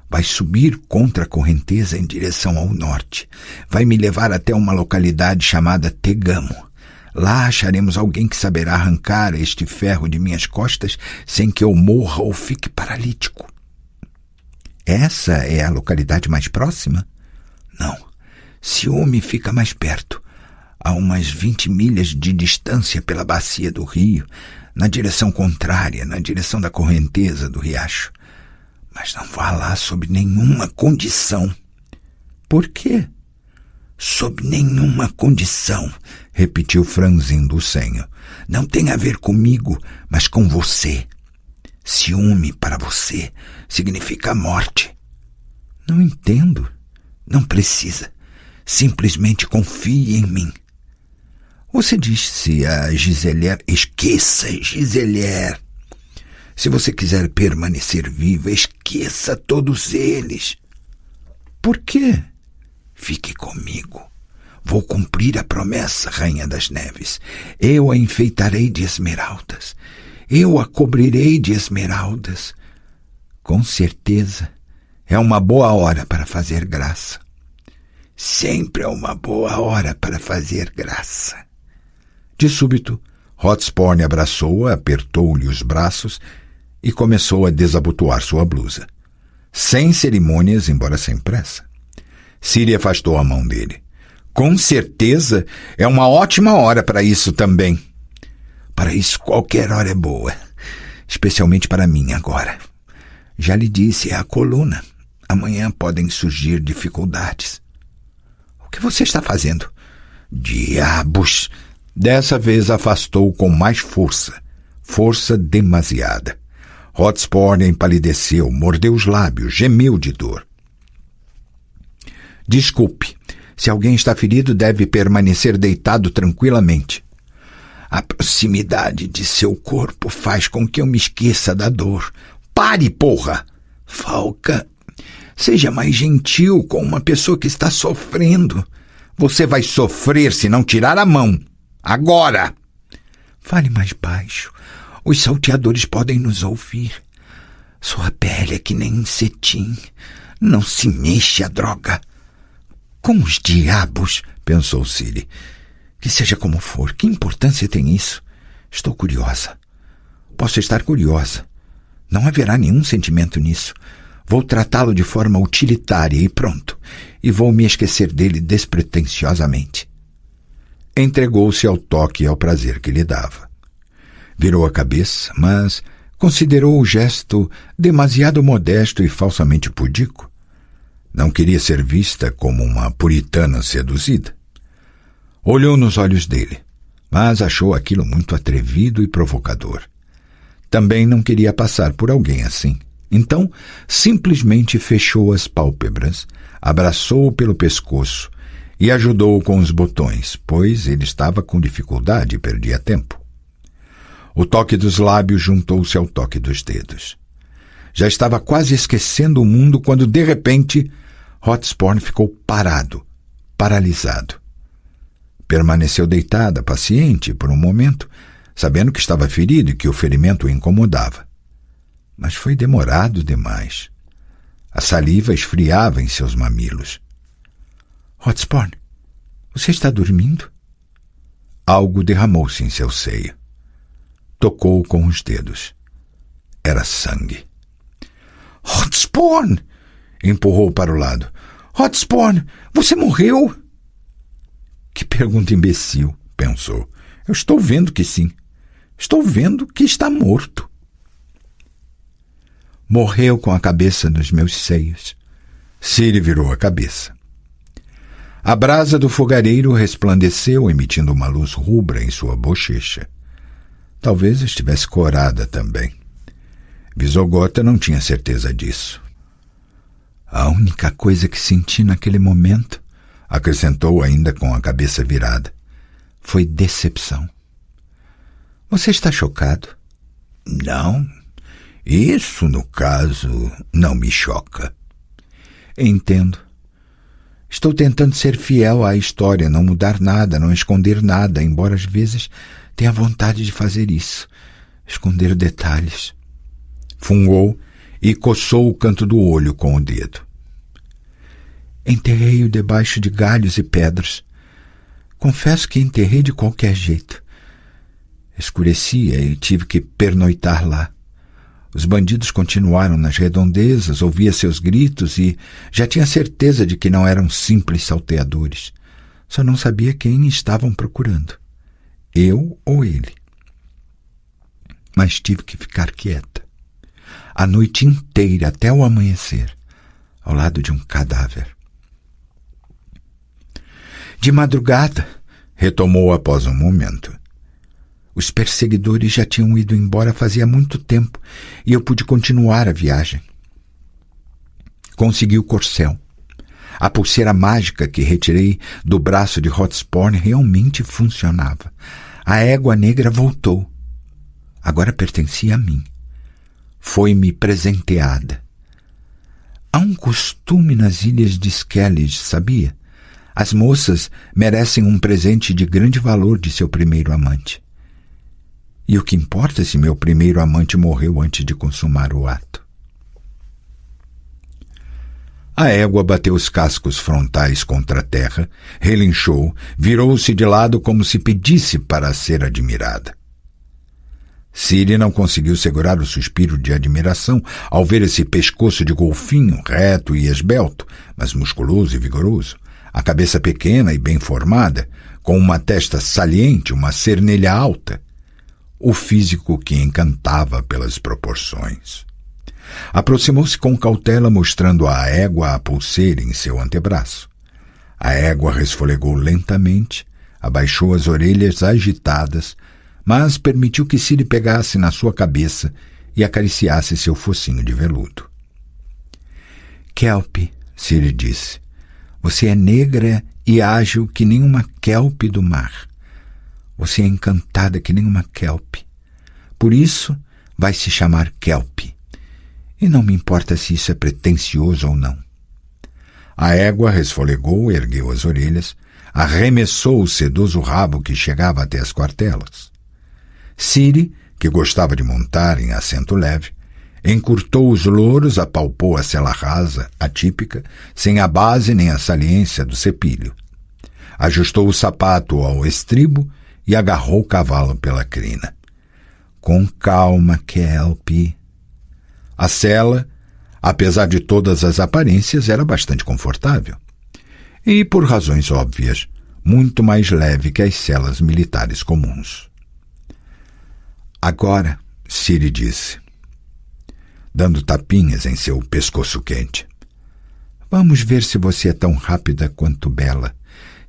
Vai subir contra a correnteza em direção ao norte. Vai me levar até uma localidade chamada Tegamo. Lá acharemos alguém que saberá arrancar este ferro de minhas costas sem que eu morra ou fique paralítico. Essa é a localidade mais próxima? Não. Ciúme fica mais perto, a umas 20 milhas de distância pela bacia do rio, na direção contrária, na direção da correnteza do riacho. Mas não vá lá sob nenhuma condição. Por quê? Sob nenhuma condição, repetiu franzindo o senho. Não tem a ver comigo, mas com você. Ciúme para você significa morte. Não entendo. Não precisa. Simplesmente confie em mim. Você disse a Giselier, esqueça Giselier. Se você quiser permanecer viva, esqueça todos eles. Por quê? Fique comigo. Vou cumprir a promessa, Rainha das Neves. Eu a enfeitarei de esmeraldas. Eu a cobrirei de esmeraldas. Com certeza, é uma boa hora para fazer graça. Sempre é uma boa hora para fazer graça. De súbito, Hotspur abraçou-a, apertou-lhe os braços e começou a desabotoar sua blusa. Sem cerimônias, embora sem pressa. Ciri afastou a mão dele. Com certeza, é uma ótima hora para isso também. Para isso, qualquer hora é boa. Especialmente para mim agora. Já lhe disse, é a coluna. Amanhã podem surgir dificuldades. O que você está fazendo? Diabos! Dessa vez afastou com mais força. Força demasiada. Hotspur empalideceu, mordeu os lábios, gemeu de dor. Desculpe. Se alguém está ferido, deve permanecer deitado tranquilamente. A proximidade de seu corpo faz com que eu me esqueça da dor. Pare, porra! Falca, seja mais gentil com uma pessoa que está sofrendo. Você vai sofrer se não tirar a mão. Agora! Fale mais baixo. Os salteadores podem nos ouvir. Sua pele é que nem cetim. Não se mexa, droga. Com os diabos, pensou Ciri. Que seja como for, que importância tem isso? Estou curiosa. Posso estar curiosa. Não haverá nenhum sentimento nisso. Vou tratá-lo de forma utilitária e pronto. E vou me esquecer dele despretensiosamente. Entregou-se ao toque e ao prazer que lhe dava. Virou a cabeça, mas considerou o gesto demasiado modesto e falsamente pudico. Não queria ser vista como uma puritana seduzida. Olhou nos olhos dele, mas achou aquilo muito atrevido e provocador. Também não queria passar por alguém assim. Então, simplesmente fechou as pálpebras, abraçou-o pelo pescoço e ajudou-o com os botões, pois ele estava com dificuldade e perdia tempo. O toque dos lábios juntou-se ao toque dos dedos. Já estava quase esquecendo o mundo quando, de repente, Hotspur ficou parado, paralisado. Permaneceu deitada, paciente, por um momento, sabendo que estava ferido e que o ferimento o incomodava. Mas foi demorado demais. A saliva esfriava em seus mamilos. Hotspur, você está dormindo? Algo derramou-se em seu seio. Tocou com os dedos. Era sangue. Hotspur! Empurrou para o lado. Hotspur, você morreu? Que pergunta imbecil, pensou. Eu estou vendo que sim. Estou vendo que está morto. Morreu com a cabeça nos meus seios. Ciri virou a cabeça. A brasa do fogareiro resplandeceu, emitindo uma luz rubra em sua bochecha. Talvez estivesse corada também. Visogota não tinha certeza disso. A única coisa que senti naquele momento, acrescentou ainda com a cabeça virada, foi decepção. Você está chocado? Não. Isso, no caso, não me choca. Entendo. Estou tentando ser fiel à história, não mudar nada, não esconder nada, embora às vezes tenha vontade de fazer isso. Esconder detalhes. Fungou e coçou o canto do olho com o dedo. Enterrei-o debaixo de galhos e pedras. Confesso que enterrei de qualquer jeito. Escurecia e tive que pernoitar lá. Os bandidos continuaram nas redondezas, ouvia seus gritos e já tinha certeza de que não eram simples salteadores. Só não sabia quem estavam procurando. Eu ou ele. Mas tive que ficar quieta. A noite inteira até o amanhecer, ao lado de um cadáver. De madrugada, retomou após um momento. Os perseguidores já tinham ido embora fazia muito tempo e eu pude continuar a viagem. Consegui o corcel. A pulseira mágica que retirei do braço de Hotspur realmente funcionava. A égua negra voltou. Agora pertencia a mim. Foi-me presenteada. Há um costume nas ilhas de Skellige, sabia? As moças merecem um presente de grande valor de seu primeiro amante. E o que importa se meu primeiro amante morreu antes de consumar o ato? A égua bateu os cascos frontais contra a terra, relinchou, virou-se de lado como se pedisse para ser admirada. Ciri não conseguiu segurar o suspiro de admiração ao ver esse pescoço de golfinho reto e esbelto, mas musculoso e vigoroso, a cabeça pequena e bem formada, com uma testa saliente, uma cernelha alta, o físico que encantava pelas proporções. Aproximou-se com cautela, mostrando à égua a pulseira em seu antebraço. A égua resfolegou lentamente, abaixou as orelhas agitadas, mas permitiu que Ciri pegasse na sua cabeça e acariciasse seu focinho de veludo. Kelpie, Ciri disse, você é negra e ágil que nem uma kelpie do mar. Você é encantada que nem uma kelpie. Por isso vai se chamar Kelpie. E não me importa se isso é pretensioso ou não. A égua resfolegou, ergueu as orelhas, arremessou o sedoso rabo que chegava até as quartelas. Ciri, que gostava de montar em assento leve, encurtou os louros, apalpou a sela rasa, atípica, sem a base nem a saliência do cepilho. Ajustou o sapato ao estribo e agarrou o cavalo pela crina. Com calma, Kelpie. A sela, apesar de todas as aparências, era bastante confortável. E, por razões óbvias, muito mais leve que as selas militares comuns. Agora, Ciri disse, dando tapinhas em seu pescoço quente, vamos ver se você é tão rápida quanto bela,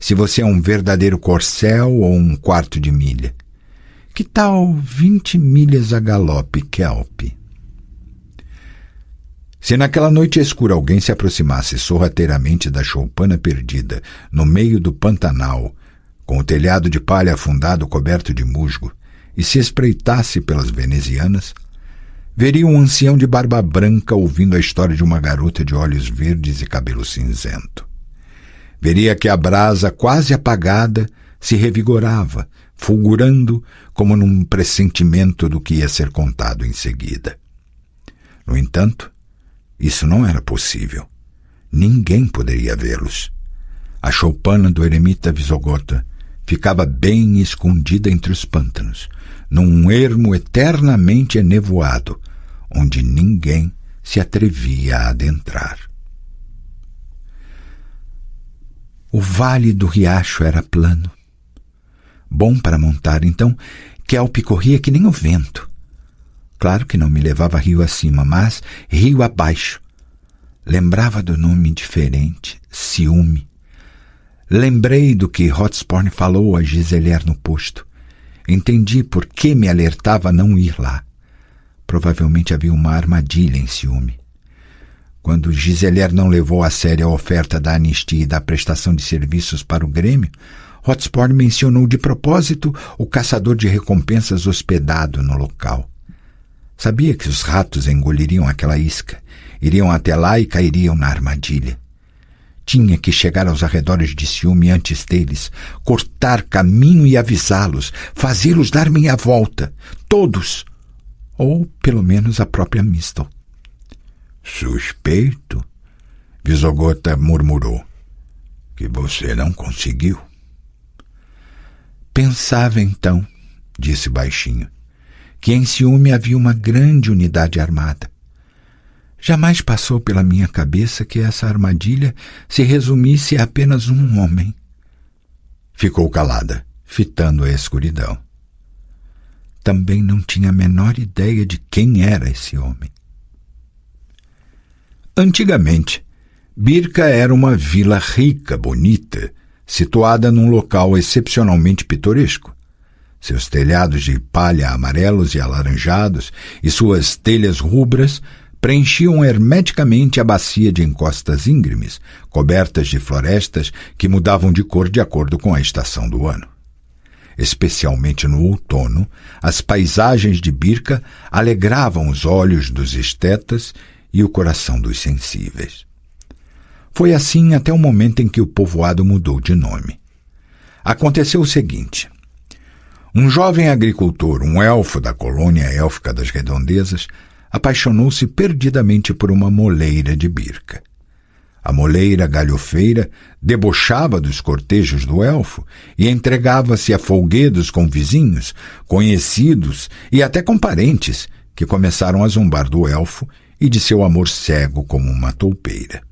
se você é um verdadeiro corcel ou um quarto de milha. Que tal 20 milhas a galope, Kelpie? Se naquela noite escura alguém se aproximasse sorrateiramente da choupana perdida, no meio do Pantanal, com o telhado de palha afundado coberto de musgo, e se espreitasse pelas venezianas, veria um ancião de barba branca ouvindo a história de uma garota de olhos verdes e cabelo cinzento. Veria que a brasa quase apagada se revigorava, fulgurando como num pressentimento do que ia ser contado em seguida. No entanto, isso não era possível. Ninguém poderia vê-los. A choupana do eremita Visogota ficava bem escondida entre os pântanos, num ermo eternamente enevoado, onde ninguém se atrevia a adentrar. O vale do riacho era plano. Bom para montar, então, Kelpie corria que nem o vento. Claro que não me levava rio acima, mas rio abaixo. Lembrava do nome diferente, ciúme. Lembrei do que Hotspur falou a Giselier no posto. Entendi por que me alertava a não ir lá. Provavelmente havia uma armadilha em ciúme. Quando Giselier não levou a sério a oferta da anistia e da prestação de serviços para o Grêmio, Hotspur mencionou de propósito o caçador de recompensas hospedado no local. Sabia que os ratos engoliriam aquela isca, iriam até lá e cairiam na armadilha. Tinha que chegar aos arredores de Ciúme antes deles, cortar caminho e avisá-los, fazê-los dar meia volta, todos, ou pelo menos a própria Mistle. Suspeito, Visogota murmurou, que você não conseguiu. Pensava então, disse baixinho, que em Ciúme havia uma grande unidade armada. Jamais passou pela minha cabeça que essa armadilha se resumisse a apenas um homem. Ficou calada, fitando a escuridão. Também não tinha a menor ideia de quem era esse homem. Antigamente, Birka era uma vila rica, bonita, situada num local excepcionalmente pitoresco. Seus telhados de palha amarelos e alaranjados e suas telhas rubras preenchiam hermeticamente a bacia de encostas íngremes, cobertas de florestas que mudavam de cor de acordo com a estação do ano. Especialmente no outono, as paisagens de Birka alegravam os olhos dos estetas e o coração dos sensíveis. Foi assim até o momento em que o povoado mudou de nome. Aconteceu o seguinte. Um jovem agricultor, um elfo da colônia élfica das redondezas, apaixonou-se perdidamente por uma moleira de Birka. A moleira galhofeira debochava dos cortejos do elfo e entregava-se a folguedos com vizinhos, conhecidos e até com parentes que começaram a zombar do elfo e de seu amor cego como uma toupeira.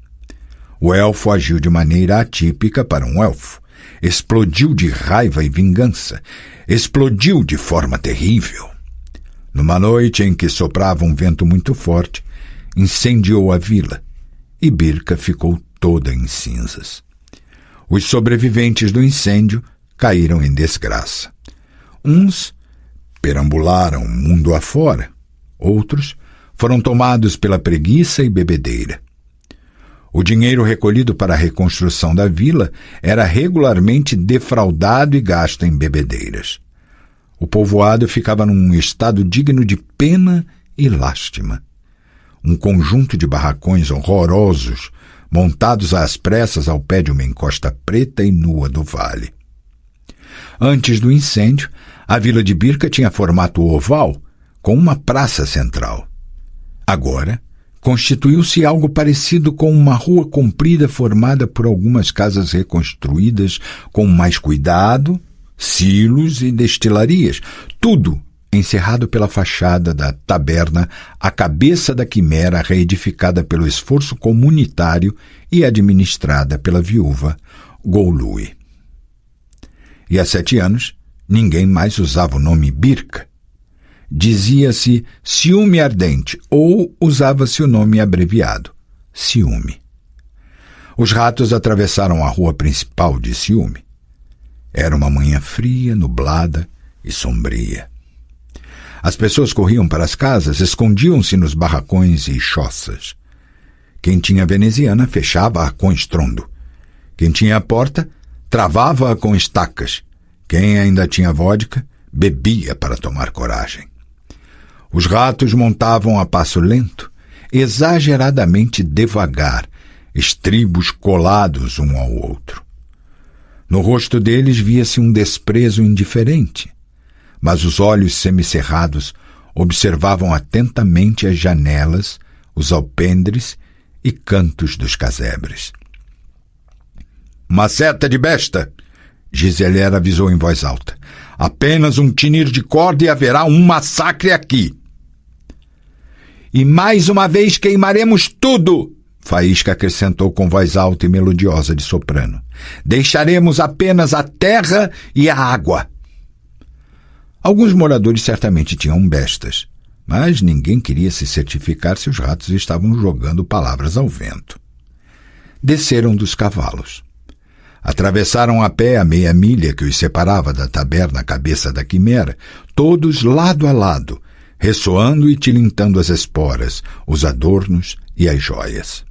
O elfo agiu de maneira atípica para um elfo. Explodiu de raiva e vingança. Explodiu de forma terrível. Numa noite em que soprava um vento muito forte, incendiou a vila e Birka ficou toda em cinzas. Os sobreviventes do incêndio caíram em desgraça. Uns perambularam mundo afora, outros foram tomados pela preguiça e bebedeira. O dinheiro recolhido para a reconstrução da vila era regularmente defraudado e gasto em bebedeiras. O povoado ficava num estado digno de pena e lástima. Um conjunto de barracões horrorosos, montados às pressas ao pé de uma encosta preta e nua do vale. Antes do incêndio, a vila de Birka tinha formato oval, com uma praça central. Agora, constituiu-se algo parecido com uma rua comprida formada por algumas casas reconstruídas com mais cuidado, silos e destilarias, tudo encerrado pela fachada da taberna à cabeça da quimera reedificada pelo esforço comunitário e administrada pela viúva Golui. E há 7 anos, ninguém mais usava o nome Birka. Dizia-se Ciúme Ardente ou usava-se o nome abreviado, Ciúme. Os ratos atravessaram a rua principal de Ciúme. Era uma manhã fria, nublada e sombria. As pessoas corriam para as casas, escondiam-se nos barracões e choças. Quem tinha veneziana fechava-a com estrondo. Quem tinha a porta, travava-a com estacas. Quem ainda tinha vodka, bebia para tomar coragem. Os ratos montavam a passo lento, exageradamente devagar, estribos colados um ao outro. No rosto deles via-se um desprezo indiferente, mas os olhos semicerrados observavam atentamente as janelas, os alpendres e cantos dos casebres. "Maceta de besta!" Giselier avisou em voz alta. "Apenas um tinir de corda e haverá um massacre aqui." "E mais uma vez queimaremos tudo!" Faísca acrescentou com voz alta e melodiosa de soprano. "Deixaremos apenas a terra e a água." Alguns moradores certamente tinham bestas, mas ninguém queria se certificar se os ratos estavam jogando palavras ao vento. Desceram dos cavalos. Atravessaram a pé a meia milha que os separava da taberna cabeça da quimera, todos lado a lado, ressoando e tilintando as esporas, os adornos e as joias.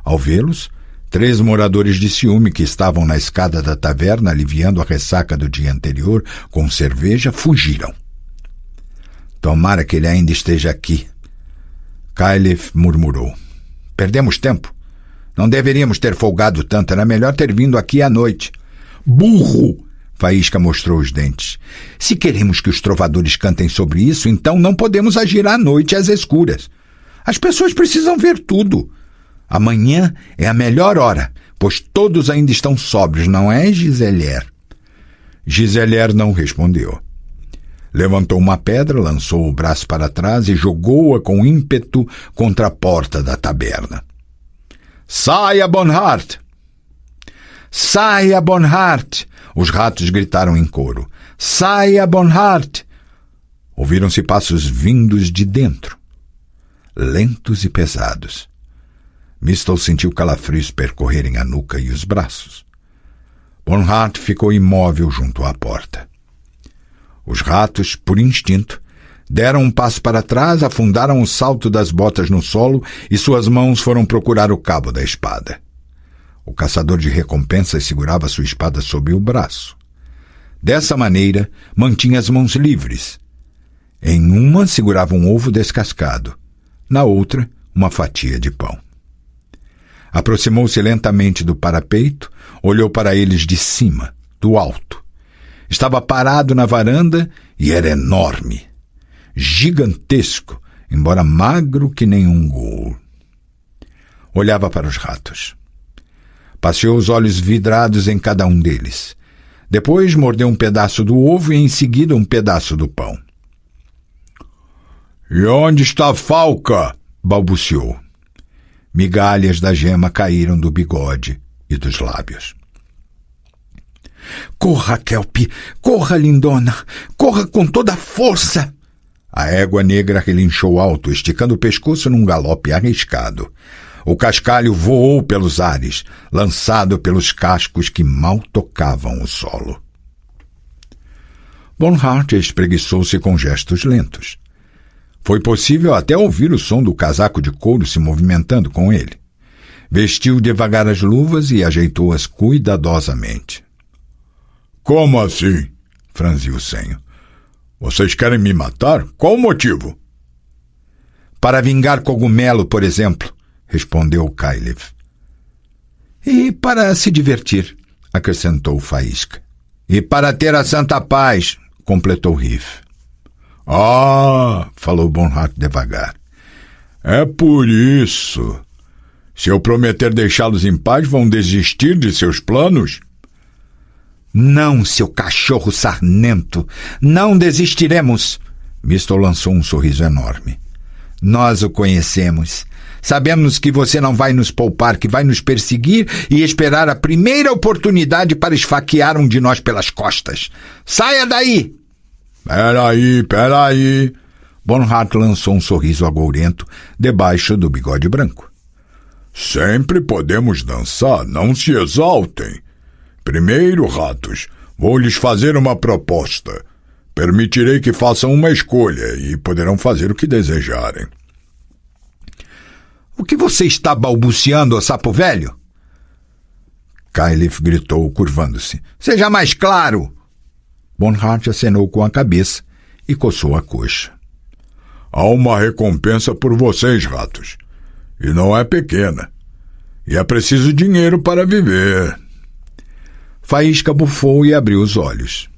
Ao vê-los, 3 moradores de ciúme que estavam na escada da taverna aliviando a ressaca do dia anterior com cerveja fugiram. Tomara que ele ainda esteja aqui. Kyleth murmurou. Perdemos tempo. Não deveríamos ter folgado tanto. Era melhor ter vindo aqui à noite. Burro! Faísca mostrou os dentes. Se queremos que os trovadores cantem sobre isso, então não podemos agir à noite às escuras. As pessoas precisam ver tudo. Amanhã é a melhor hora, pois todos ainda estão sóbrios, não é, Giselier? Giselier não respondeu. Levantou uma pedra, lançou o braço para trás e jogou-a com ímpeto contra a porta da taberna. Saia, Bonhart! Saia, Bonhart! Os ratos gritaram em coro. Saia, Bonhart! Ouviram-se passos vindos de dentro, lentos e pesados. Mistel sentiu calafrios percorrerem a nuca e os braços. Bonhart ficou imóvel junto à porta. Os ratos, por instinto, deram um passo para trás, afundaram o salto das botas no solo e suas mãos foram procurar o cabo da espada. O caçador de recompensas segurava sua espada sob o braço. Dessa maneira, mantinha as mãos livres. Em uma segurava um ovo descascado, na outra, uma fatia de pão. Aproximou-se lentamente do parapeito, olhou para eles de cima, do alto. Estava parado na varanda e era enorme, gigantesco, embora magro que nem um ghoul. Olhava para os ratos. Passeou os olhos vidrados em cada um deles. Depois mordeu um pedaço do ovo e em seguida um pedaço do pão. — E onde está a falca? — balbuciou. Migalhas da gema caíram do bigode e dos lábios. — Corra, Kelpie! Corra, lindona! Corra com toda a força! A égua negra relinchou alto, esticando o pescoço num galope arriscado. O cascalho voou pelos ares, lançado pelos cascos que mal tocavam o solo. Bonhart espreguiçou-se com gestos lentos. Foi possível até ouvir o som do casaco de couro se movimentando com ele. Vestiu devagar as luvas e ajeitou-as cuidadosamente. — Como assim? — franziu o senho. — Vocês querem me matar? Qual o motivo? — Para vingar Cogumelo, por exemplo — respondeu Kyleth. — E para se divertir — acrescentou Faísca. — E para ter a santa paz — completou Riff. — Ah! — falou Bonhart devagar. — É por isso. Se eu prometer deixá-los em paz, vão desistir de seus planos? — Não, seu cachorro sarnento. Não desistiremos. Mistel lançou um sorriso enorme. Nós o conhecemos. Sabemos que você não vai nos poupar, que vai nos perseguir e esperar a primeira oportunidade para esfaquear um de nós pelas costas. Saia daí! Peraí. Bonhart lançou um sorriso agourento debaixo do bigode branco. Sempre podemos dançar, não se exaltem. Primeiro, ratos, vou lhes fazer uma proposta. Permitirei que façam uma escolha e poderão fazer o que desejarem. O que você está balbuciando, sapo velho? Kyleth gritou, curvando-se. Seja mais claro! Bonhart acenou com a cabeça e coçou a coxa. Há uma recompensa por vocês, ratos. E não é pequena. E é preciso dinheiro para viver. Faísca bufou e abriu os olhos.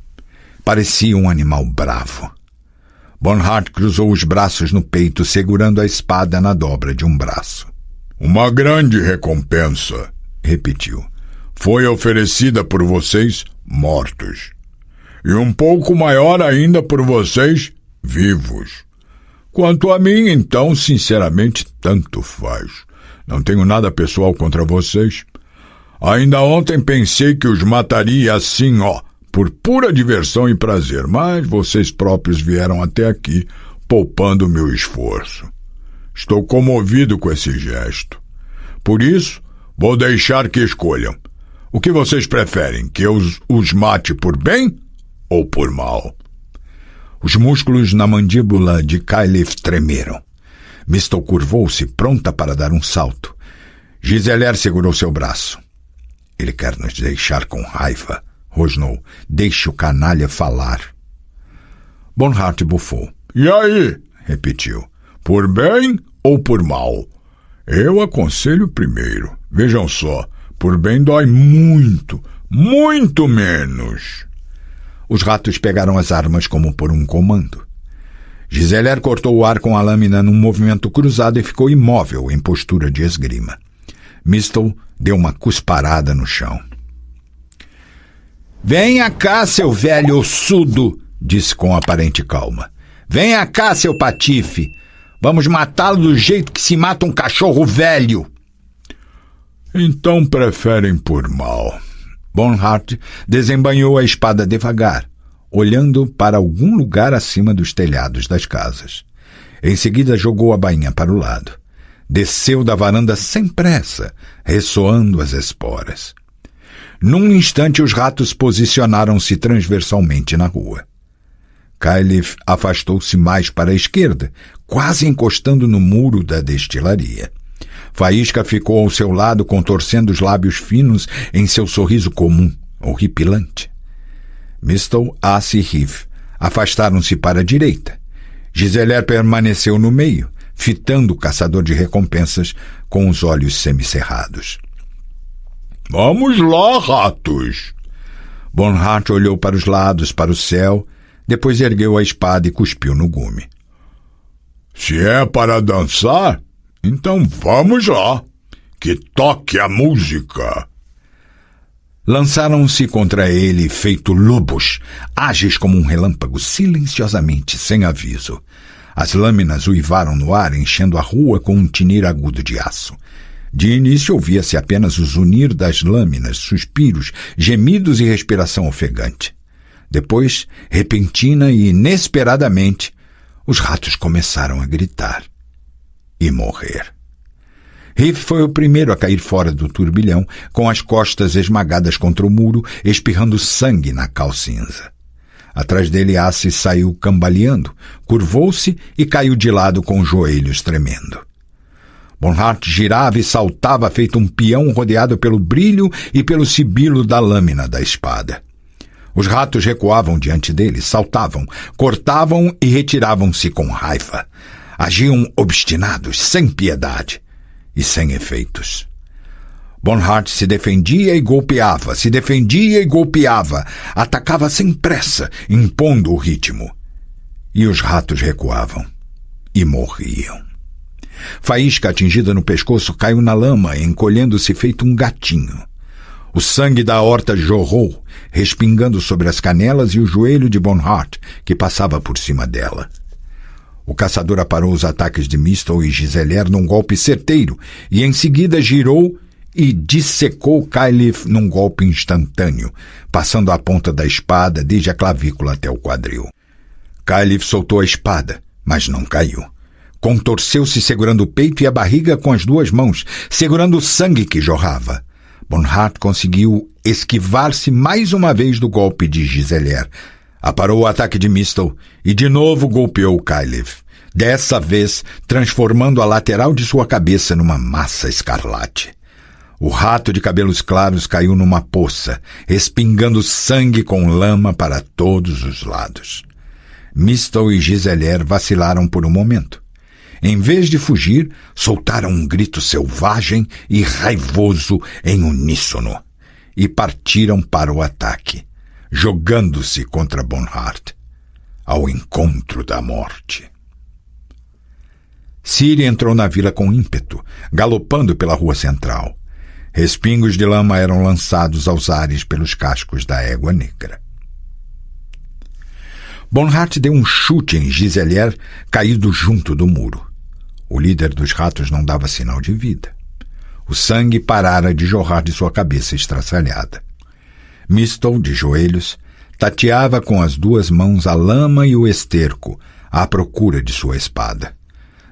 Parecia um animal bravo. Bonhart cruzou os braços no peito, segurando a espada na dobra de um braço. Uma grande recompensa, repetiu. Foi oferecida por vocês mortos. E um pouco maior ainda por vocês vivos. Quanto a mim, então, sinceramente, tanto faz. Não tenho nada pessoal contra vocês. Ainda ontem pensei que os mataria assim, por pura diversão e prazer, mas vocês próprios vieram até aqui, poupando o meu esforço. Estou comovido com esse gesto. Por isso, vou deixar que escolham. O que vocês preferem, que eu os mate por bem ou por mal? Os músculos na mandíbula de Kyleth tremeram. Mistel curvou-se, pronta para dar um salto. Giselaire segurou seu braço. Ele quer nos deixar com raiva, rosnou. Deixe o canalha falar. Bonhart bufou. E aí? Repetiu. Por bem ou por mal? Eu aconselho primeiro. Vejam só, por bem dói muito, muito menos. Os ratos pegaram as armas como por um comando. Giselaire cortou o ar com a lâmina num movimento cruzado e ficou imóvel em postura de esgrima. Mistel deu uma cusparada no chão. Venha cá, seu velho ossudo, disse com aparente calma. Venha cá, seu patife. Vamos matá-lo do jeito que se mata um cachorro velho. Então preferem por mal. Bonhart desembainhou a espada devagar, olhando para algum lugar acima dos telhados das casas. Em seguida jogou a bainha para o lado. Desceu da varanda sem pressa, ressoando as esporas. Num instante os ratos posicionaram-se transversalmente na rua. Caileff afastou-se mais para a esquerda, quase encostando no muro da destilaria. Faísca ficou ao seu lado, contorcendo os lábios finos em seu sorriso comum, horripilante. Mistel, Ace e Riff afastaram-se para a direita. Giselaire permaneceu no meio, fitando o caçador de recompensas com os olhos semicerrados. Vamos lá, ratos! Bonhart olhou para os lados, para o céu, depois ergueu a espada e cuspiu no gume. Se é para dançar, então vamos lá. Que toque a música! Lançaram-se contra ele feito lobos, ágeis como um relâmpago, silenciosamente, sem aviso. As lâminas uivaram no ar, enchendo a rua com um tinir agudo de aço. De início ouvia-se apenas o zunir das lâminas, suspiros, gemidos e respiração ofegante. Depois, repentina e inesperadamente, os ratos começaram a gritar e morrer. Riff foi o primeiro a cair fora do turbilhão, com as costas esmagadas contra o muro, espirrando sangue na cal cinza. Atrás dele, Ace saiu cambaleando, curvou-se e caiu de lado com os joelhos tremendo. Bonhart girava e saltava feito um peão rodeado pelo brilho e pelo sibilo da lâmina da espada. Os ratos recuavam diante dele, saltavam, cortavam e retiravam-se com raiva. Agiam obstinados, sem piedade e sem efeitos. Bonhart se defendia e golpeava, se defendia e golpeava, atacava sem pressa, impondo o ritmo. E os ratos recuavam e morriam. Faísca, atingida no pescoço, caiu na lama, encolhendo-se feito um gatinho. O sangue da aorta jorrou, respingando sobre as canelas e o joelho de Bonhart, que passava por cima dela. O caçador aparou os ataques de Mistel e Giselaire num golpe certeiro e em seguida girou e dissecou Caileff num golpe instantâneo, passando a ponta da espada desde a clavícula até o quadril. Caileff soltou a espada, mas não caiu. Contorceu-se segurando o peito e a barriga com as duas mãos, segurando o sangue que jorrava. Bonhart conseguiu esquivar-se mais uma vez do golpe de Giselaire. Aparou o ataque de Mistel e de novo golpeou Caileff, dessa vez transformando a lateral de sua cabeça numa massa escarlate. O rato de cabelos claros caiu numa poça, respingando sangue com lama para todos os lados. Mistel e Giselaire vacilaram por um momento. Em vez de fugir, soltaram um grito selvagem e raivoso em uníssono e partiram para o ataque, jogando-se contra Bonhart, ao encontro da morte. Ciri entrou na vila com ímpeto, galopando pela rua central. Respingos de lama eram lançados aos ares pelos cascos da égua negra. Bonhart deu um chute em Giselaire, caído junto do muro. O líder dos ratos não dava sinal de vida. O sangue parara de jorrar de sua cabeça estraçalhada. Mistel, de joelhos, tateava com as duas mãos a lama e o esterco, à procura de sua espada.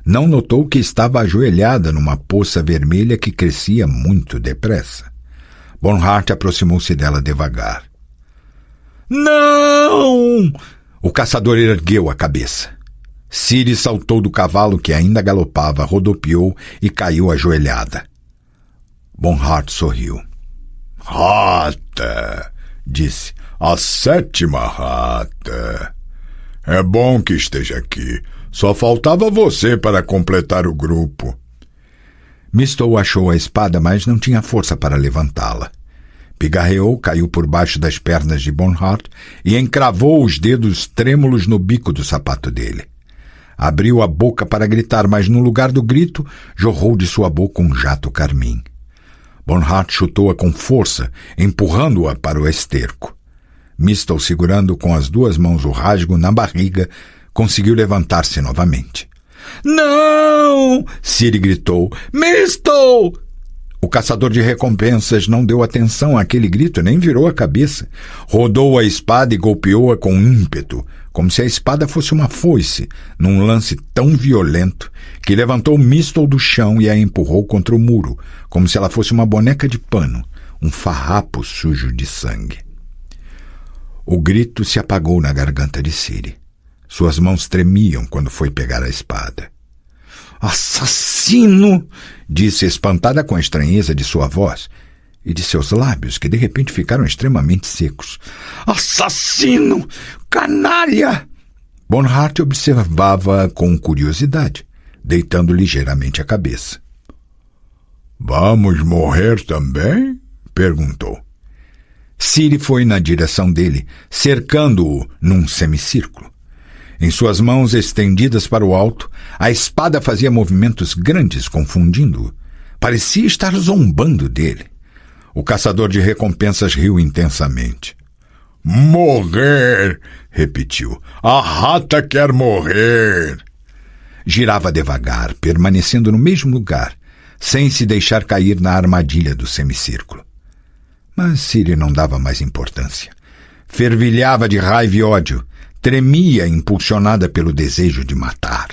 Não notou que estava ajoelhada numa poça vermelha que crescia muito depressa. Bonhart aproximou-se dela devagar. Não! O caçador ergueu a cabeça. Ciri saltou do cavalo que ainda galopava, rodopiou e caiu ajoelhada. Bonhart sorriu. Rata, disse. A 7ª rata. É bom que esteja aqui. Só faltava você para completar o grupo. Mistel achou a espada, mas não tinha força para levantá-la. Pigarreou, caiu por baixo das pernas de Bonhart e encravou os dedos trêmulos no bico do sapato dele. Abriu a boca para gritar, mas no lugar do grito, jorrou de sua boca um jato carmim. Bonhart chutou-a com força, empurrando-a para o esterco. Mistel, segurando com as 2 mãos o rasgo na barriga, conseguiu levantar-se novamente. Não! Ciri gritou. Mistel! O caçador de recompensas não deu atenção àquele grito, nem virou a cabeça. Rodou a espada e golpeou-a com ímpeto, como se a espada fosse uma foice, num lance tão violento que levantou Mistel do chão e a empurrou contra o muro, como se ela fosse uma boneca de pano, um farrapo sujo de sangue. O grito se apagou na garganta de Ciri. Suas mãos tremiam quando foi pegar a espada. Assassino! Disse espantada com a estranheza de sua voz e de seus lábios, que de repente ficaram extremamente secos. Assassino! Canalha! Bonhart observava com curiosidade, deitando ligeiramente a cabeça. Vamos morrer também? Perguntou. Ciri foi na direção dele, cercando-o num semicírculo. Em suas mãos estendidas para o alto, a espada fazia movimentos grandes, confundindo-o. Parecia estar zombando dele. O caçador de recompensas riu intensamente. Morrer! Repetiu. A rata quer morrer! Girava devagar, permanecendo no mesmo lugar, sem se deixar cair na armadilha do semicírculo. Mas Ciri não dava mais importância. Fervilhava de raiva e ódio, tremia impulsionada pelo desejo de matar.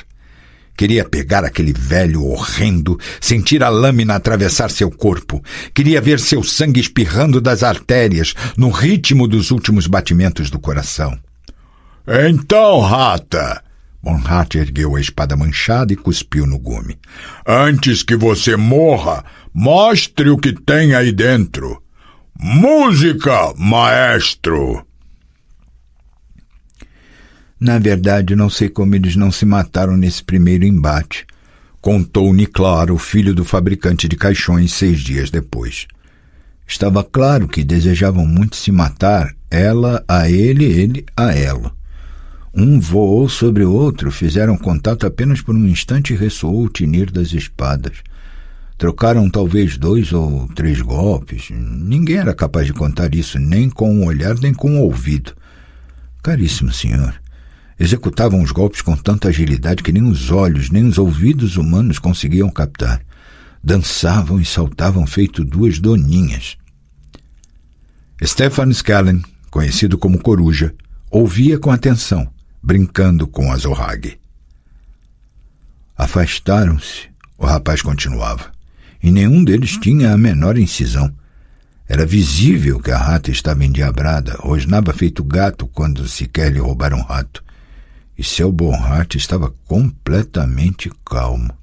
Queria pegar aquele velho horrendo, sentir a lâmina atravessar seu corpo. Queria ver seu sangue espirrando das artérias no ritmo dos últimos batimentos do coração. Então, rata! Bonhart ergueu a espada manchada e cuspiu no gume. Antes que você morra, mostre o que tem aí dentro. Música, maestro! Na verdade, não sei como eles não se mataram nesse primeiro embate, contou Niclar, o filho do fabricante de caixões, 6 dias depois. Estava claro que desejavam muito se matar, ela a ele a ela. Um voou sobre o outro, fizeram contato apenas por um instante e ressoou o tinir das espadas. Trocaram talvez 2 ou 3 golpes. Ninguém era capaz de contar isso, nem com o olhar, nem com o ouvido. Caríssimo senhor, executavam os golpes com tanta agilidade que nem os olhos, nem os ouvidos humanos conseguiam captar. Dançavam e saltavam feito 2 doninhas. Stefan Skellen, conhecido como Coruja, ouvia com atenção, brincando com a Zorhag. Afastaram-se, o rapaz continuava, e nenhum deles tinha a menor incisão. Era visível que a rata estava endiabrada, rosnava feito gato quando sequer lhe roubaram um rato. E seu Bonhart estava completamente calmo.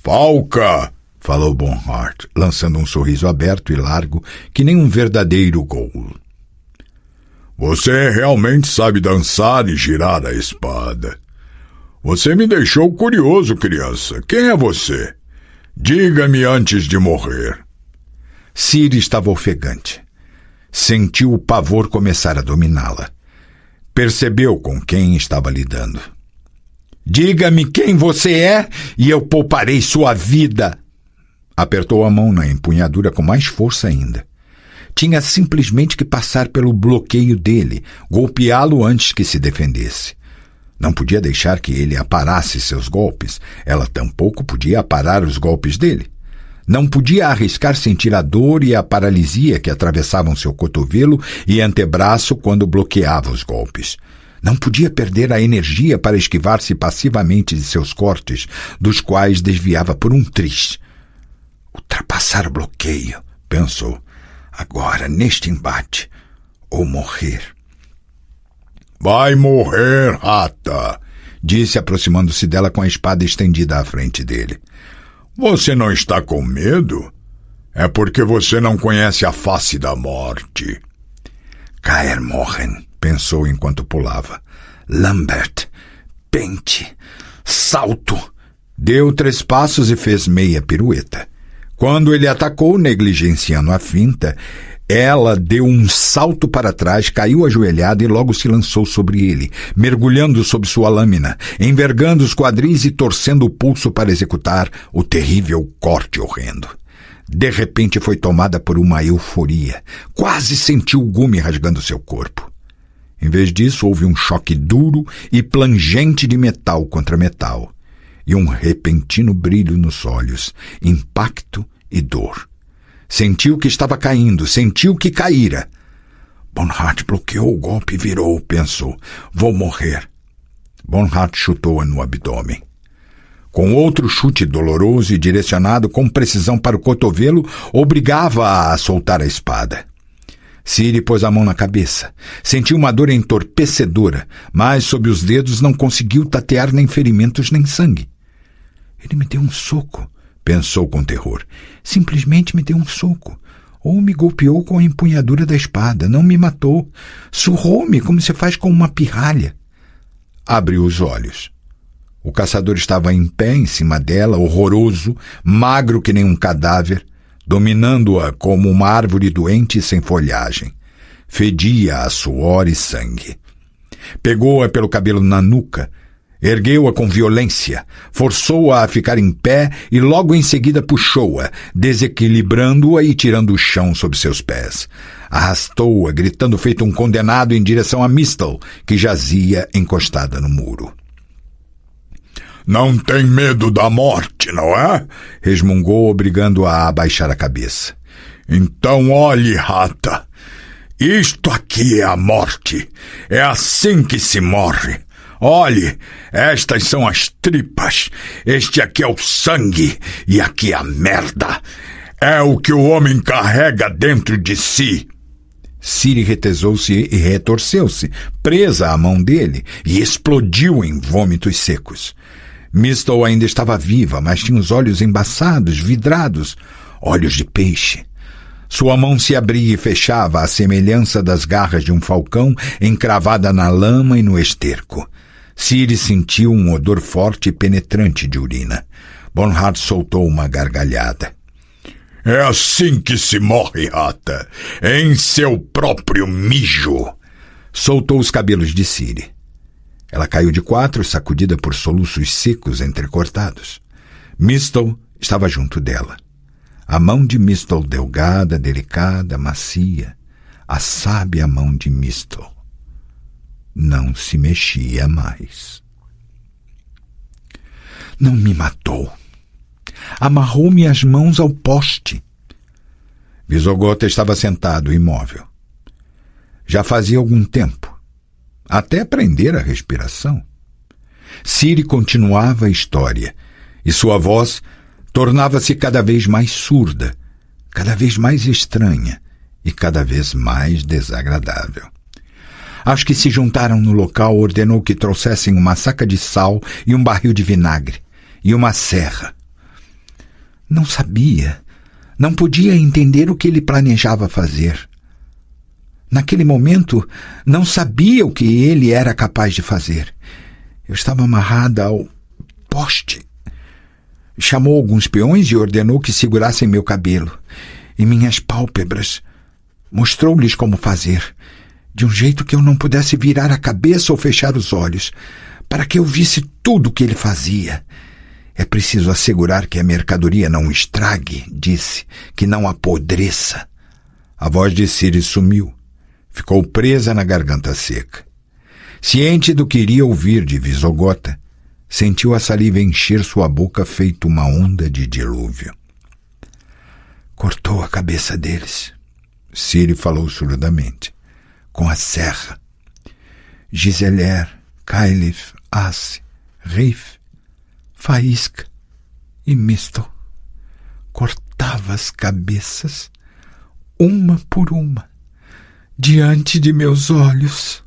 Falca! Falou Bonhart, lançando um sorriso aberto e largo, que nem um verdadeiro gol. Você realmente sabe dançar e girar a espada. Você me deixou curioso, criança. Quem é você? Diga-me antes de morrer. Ciri estava ofegante. Sentiu o pavor começar a dominá-la. Percebeu com quem estava lidando. Diga-me quem você é e eu pouparei sua vida. Apertou a mão na empunhadura com mais força ainda. Tinha simplesmente que passar pelo bloqueio dele, golpeá-lo antes que se defendesse. Não podia deixar que ele aparasse seus golpes. Ela tampouco podia aparar os golpes dele. Não podia arriscar sentir a dor e a paralisia que atravessavam seu cotovelo e antebraço quando bloqueava os golpes. Não podia perder a energia para esquivar-se passivamente de seus cortes, dos quais desviava por um tris. Ultrapassar o bloqueio, pensou, agora neste embate, ou morrer. Vai morrer, rata, disse aproximando-se dela com a espada estendida à frente dele. Você não está com medo? É porque você não conhece a face da morte. Caer morren, pensou enquanto pulava. Lambert, pente, salto. Deu 3 passos e fez meia pirueta. Quando ele atacou, negligenciando a finta, ela deu um salto para trás, caiu ajoelhada e logo se lançou sobre ele, mergulhando sob sua lâmina, envergando os quadris e torcendo o pulso para executar o terrível corte horrendo. De repente foi tomada por uma euforia. Quase sentiu o gume rasgando seu corpo. Em vez disso, houve um choque duro e plangente de metal contra metal, e um repentino brilho nos olhos, impacto e dor. Sentiu que estava caindo, sentiu que caíra. Bonhart bloqueou o golpe e virou, pensou. Vou morrer. Bonhart chutou-a no abdômen. Com outro chute doloroso e direcionado com precisão para o cotovelo, obrigava-a a soltar a espada. Ciri pôs a mão na cabeça. Sentiu uma dor entorpecedora, mas sob os dedos não conseguiu tatear nem ferimentos nem sangue. Ele me deu um soco, pensou com terror. Simplesmente me deu um soco. Ou me golpeou com a empunhadura da espada. Não me matou. Surrou-me como se faz com uma pirralha. Abriu os olhos. O caçador estava em pé em cima dela, horroroso, magro que nem um cadáver, dominando-a como uma árvore doente sem folhagem. Fedia a suor e sangue. Pegou-a pelo cabelo na nuca, ergueu-a com violência, forçou-a a ficar em pé e logo em seguida puxou-a, desequilibrando-a e tirando o chão sob seus pés. Arrastou-a, gritando feito um condenado em direção a Mistel, que jazia encostada no muro. Não tem medo da morte, não é? Resmungou, obrigando-a a abaixar a cabeça. Então olhe, rata. Isto aqui é a morte. É assim que se morre. Olhe, estas são as tripas. Este aqui é o sangue. E aqui a merda. É o que o homem carrega dentro de si. Ciri retesou-se e retorceu-se, presa à mão dele, e explodiu em vômitos secos. Mistel ainda estava viva, mas tinha os olhos embaçados, vidrados, olhos de peixe. Sua mão se abria e fechava à semelhança das garras de um falcão encravada na lama e no esterco. Ciri sentiu um odor forte e penetrante de urina. Bonhart soltou uma gargalhada. É assim que se morre, rata. Em seu próprio mijo. Soltou os cabelos de Ciri. Ela caiu de 4, sacudida por soluços secos entrecortados. Mistel estava junto dela. A mão de Mistel, delgada, delicada, macia. A sábia mão de Mistel. Não se mexia mais. Não me matou. Amarrou-me as mãos ao poste. Visogota estava sentado, imóvel. Já fazia algum tempo. Até prender a respiração. Ciri continuava a história, e sua voz tornava-se cada vez mais surda, cada vez mais estranha e cada vez mais desagradável. As que se juntaram no local ordenou que trouxessem uma saca de sal e um barril de vinagre, e uma serra. Não sabia, não podia entender o que ele planejava fazer. Naquele momento, não sabia o que ele era capaz de fazer. Eu estava amarrada ao poste. Chamou alguns peões e ordenou que segurassem meu cabelo e minhas pálpebras. Mostrou-lhes como fazer, de um jeito que eu não pudesse virar a cabeça ou fechar os olhos, para que eu visse tudo o que ele fazia. É preciso assegurar que a mercadoria não estrague, disse, que não apodreça. A voz de Ciri sumiu. Ficou presa na garganta seca. Ciente do que iria ouvir de Visogota, sentiu a saliva encher sua boca feito uma onda de dilúvio. Cortou a cabeça deles. Ciri falou surdamente. Com a serra. Giseler, Cailif, Asse, Rif, Faísca e Mistel. Cortava as cabeças, uma por uma, diante de meus olhos.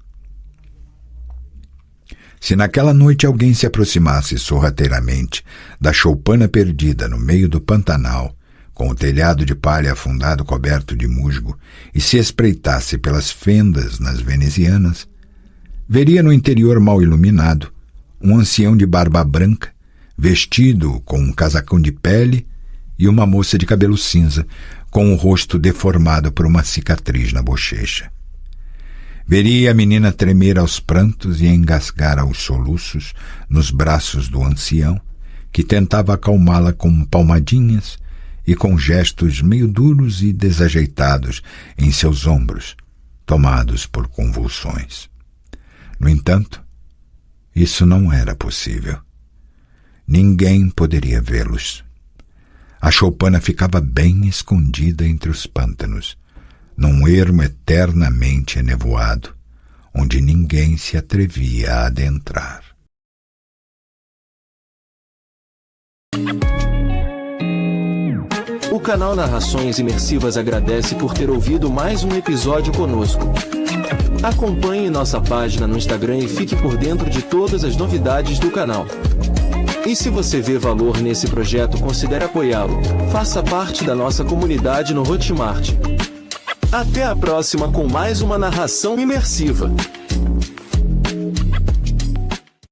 Se naquela noite alguém se aproximasse sorrateiramente da choupana perdida no meio do Pantanal, com o telhado de palha afundado coberto de musgo, e se espreitasse pelas fendas nas venezianas, veria no interior mal iluminado um ancião de barba branca, vestido com um casacão de pele, e uma moça de cabelo cinza, com o rosto deformado por uma cicatriz na bochecha. Veria a menina tremer aos prantos e engasgar aos soluços nos braços do ancião, que tentava acalmá-la com palmadinhas e com gestos meio duros e desajeitados em seus ombros, tomados por convulsões. No entanto, isso não era possível. Ninguém poderia vê-los. A choupana ficava bem escondida entre os pântanos, num ermo eternamente enevoado, onde ninguém se atrevia a adentrar. O canal Narrações Imersivas agradece por ter ouvido mais um episódio conosco. Acompanhe nossa página no Instagram e fique por dentro de todas as novidades do canal. E se você vê valor nesse projeto, considere apoiá-lo. Faça parte da nossa comunidade no Hotmart. Até a próxima com mais uma narração imersiva.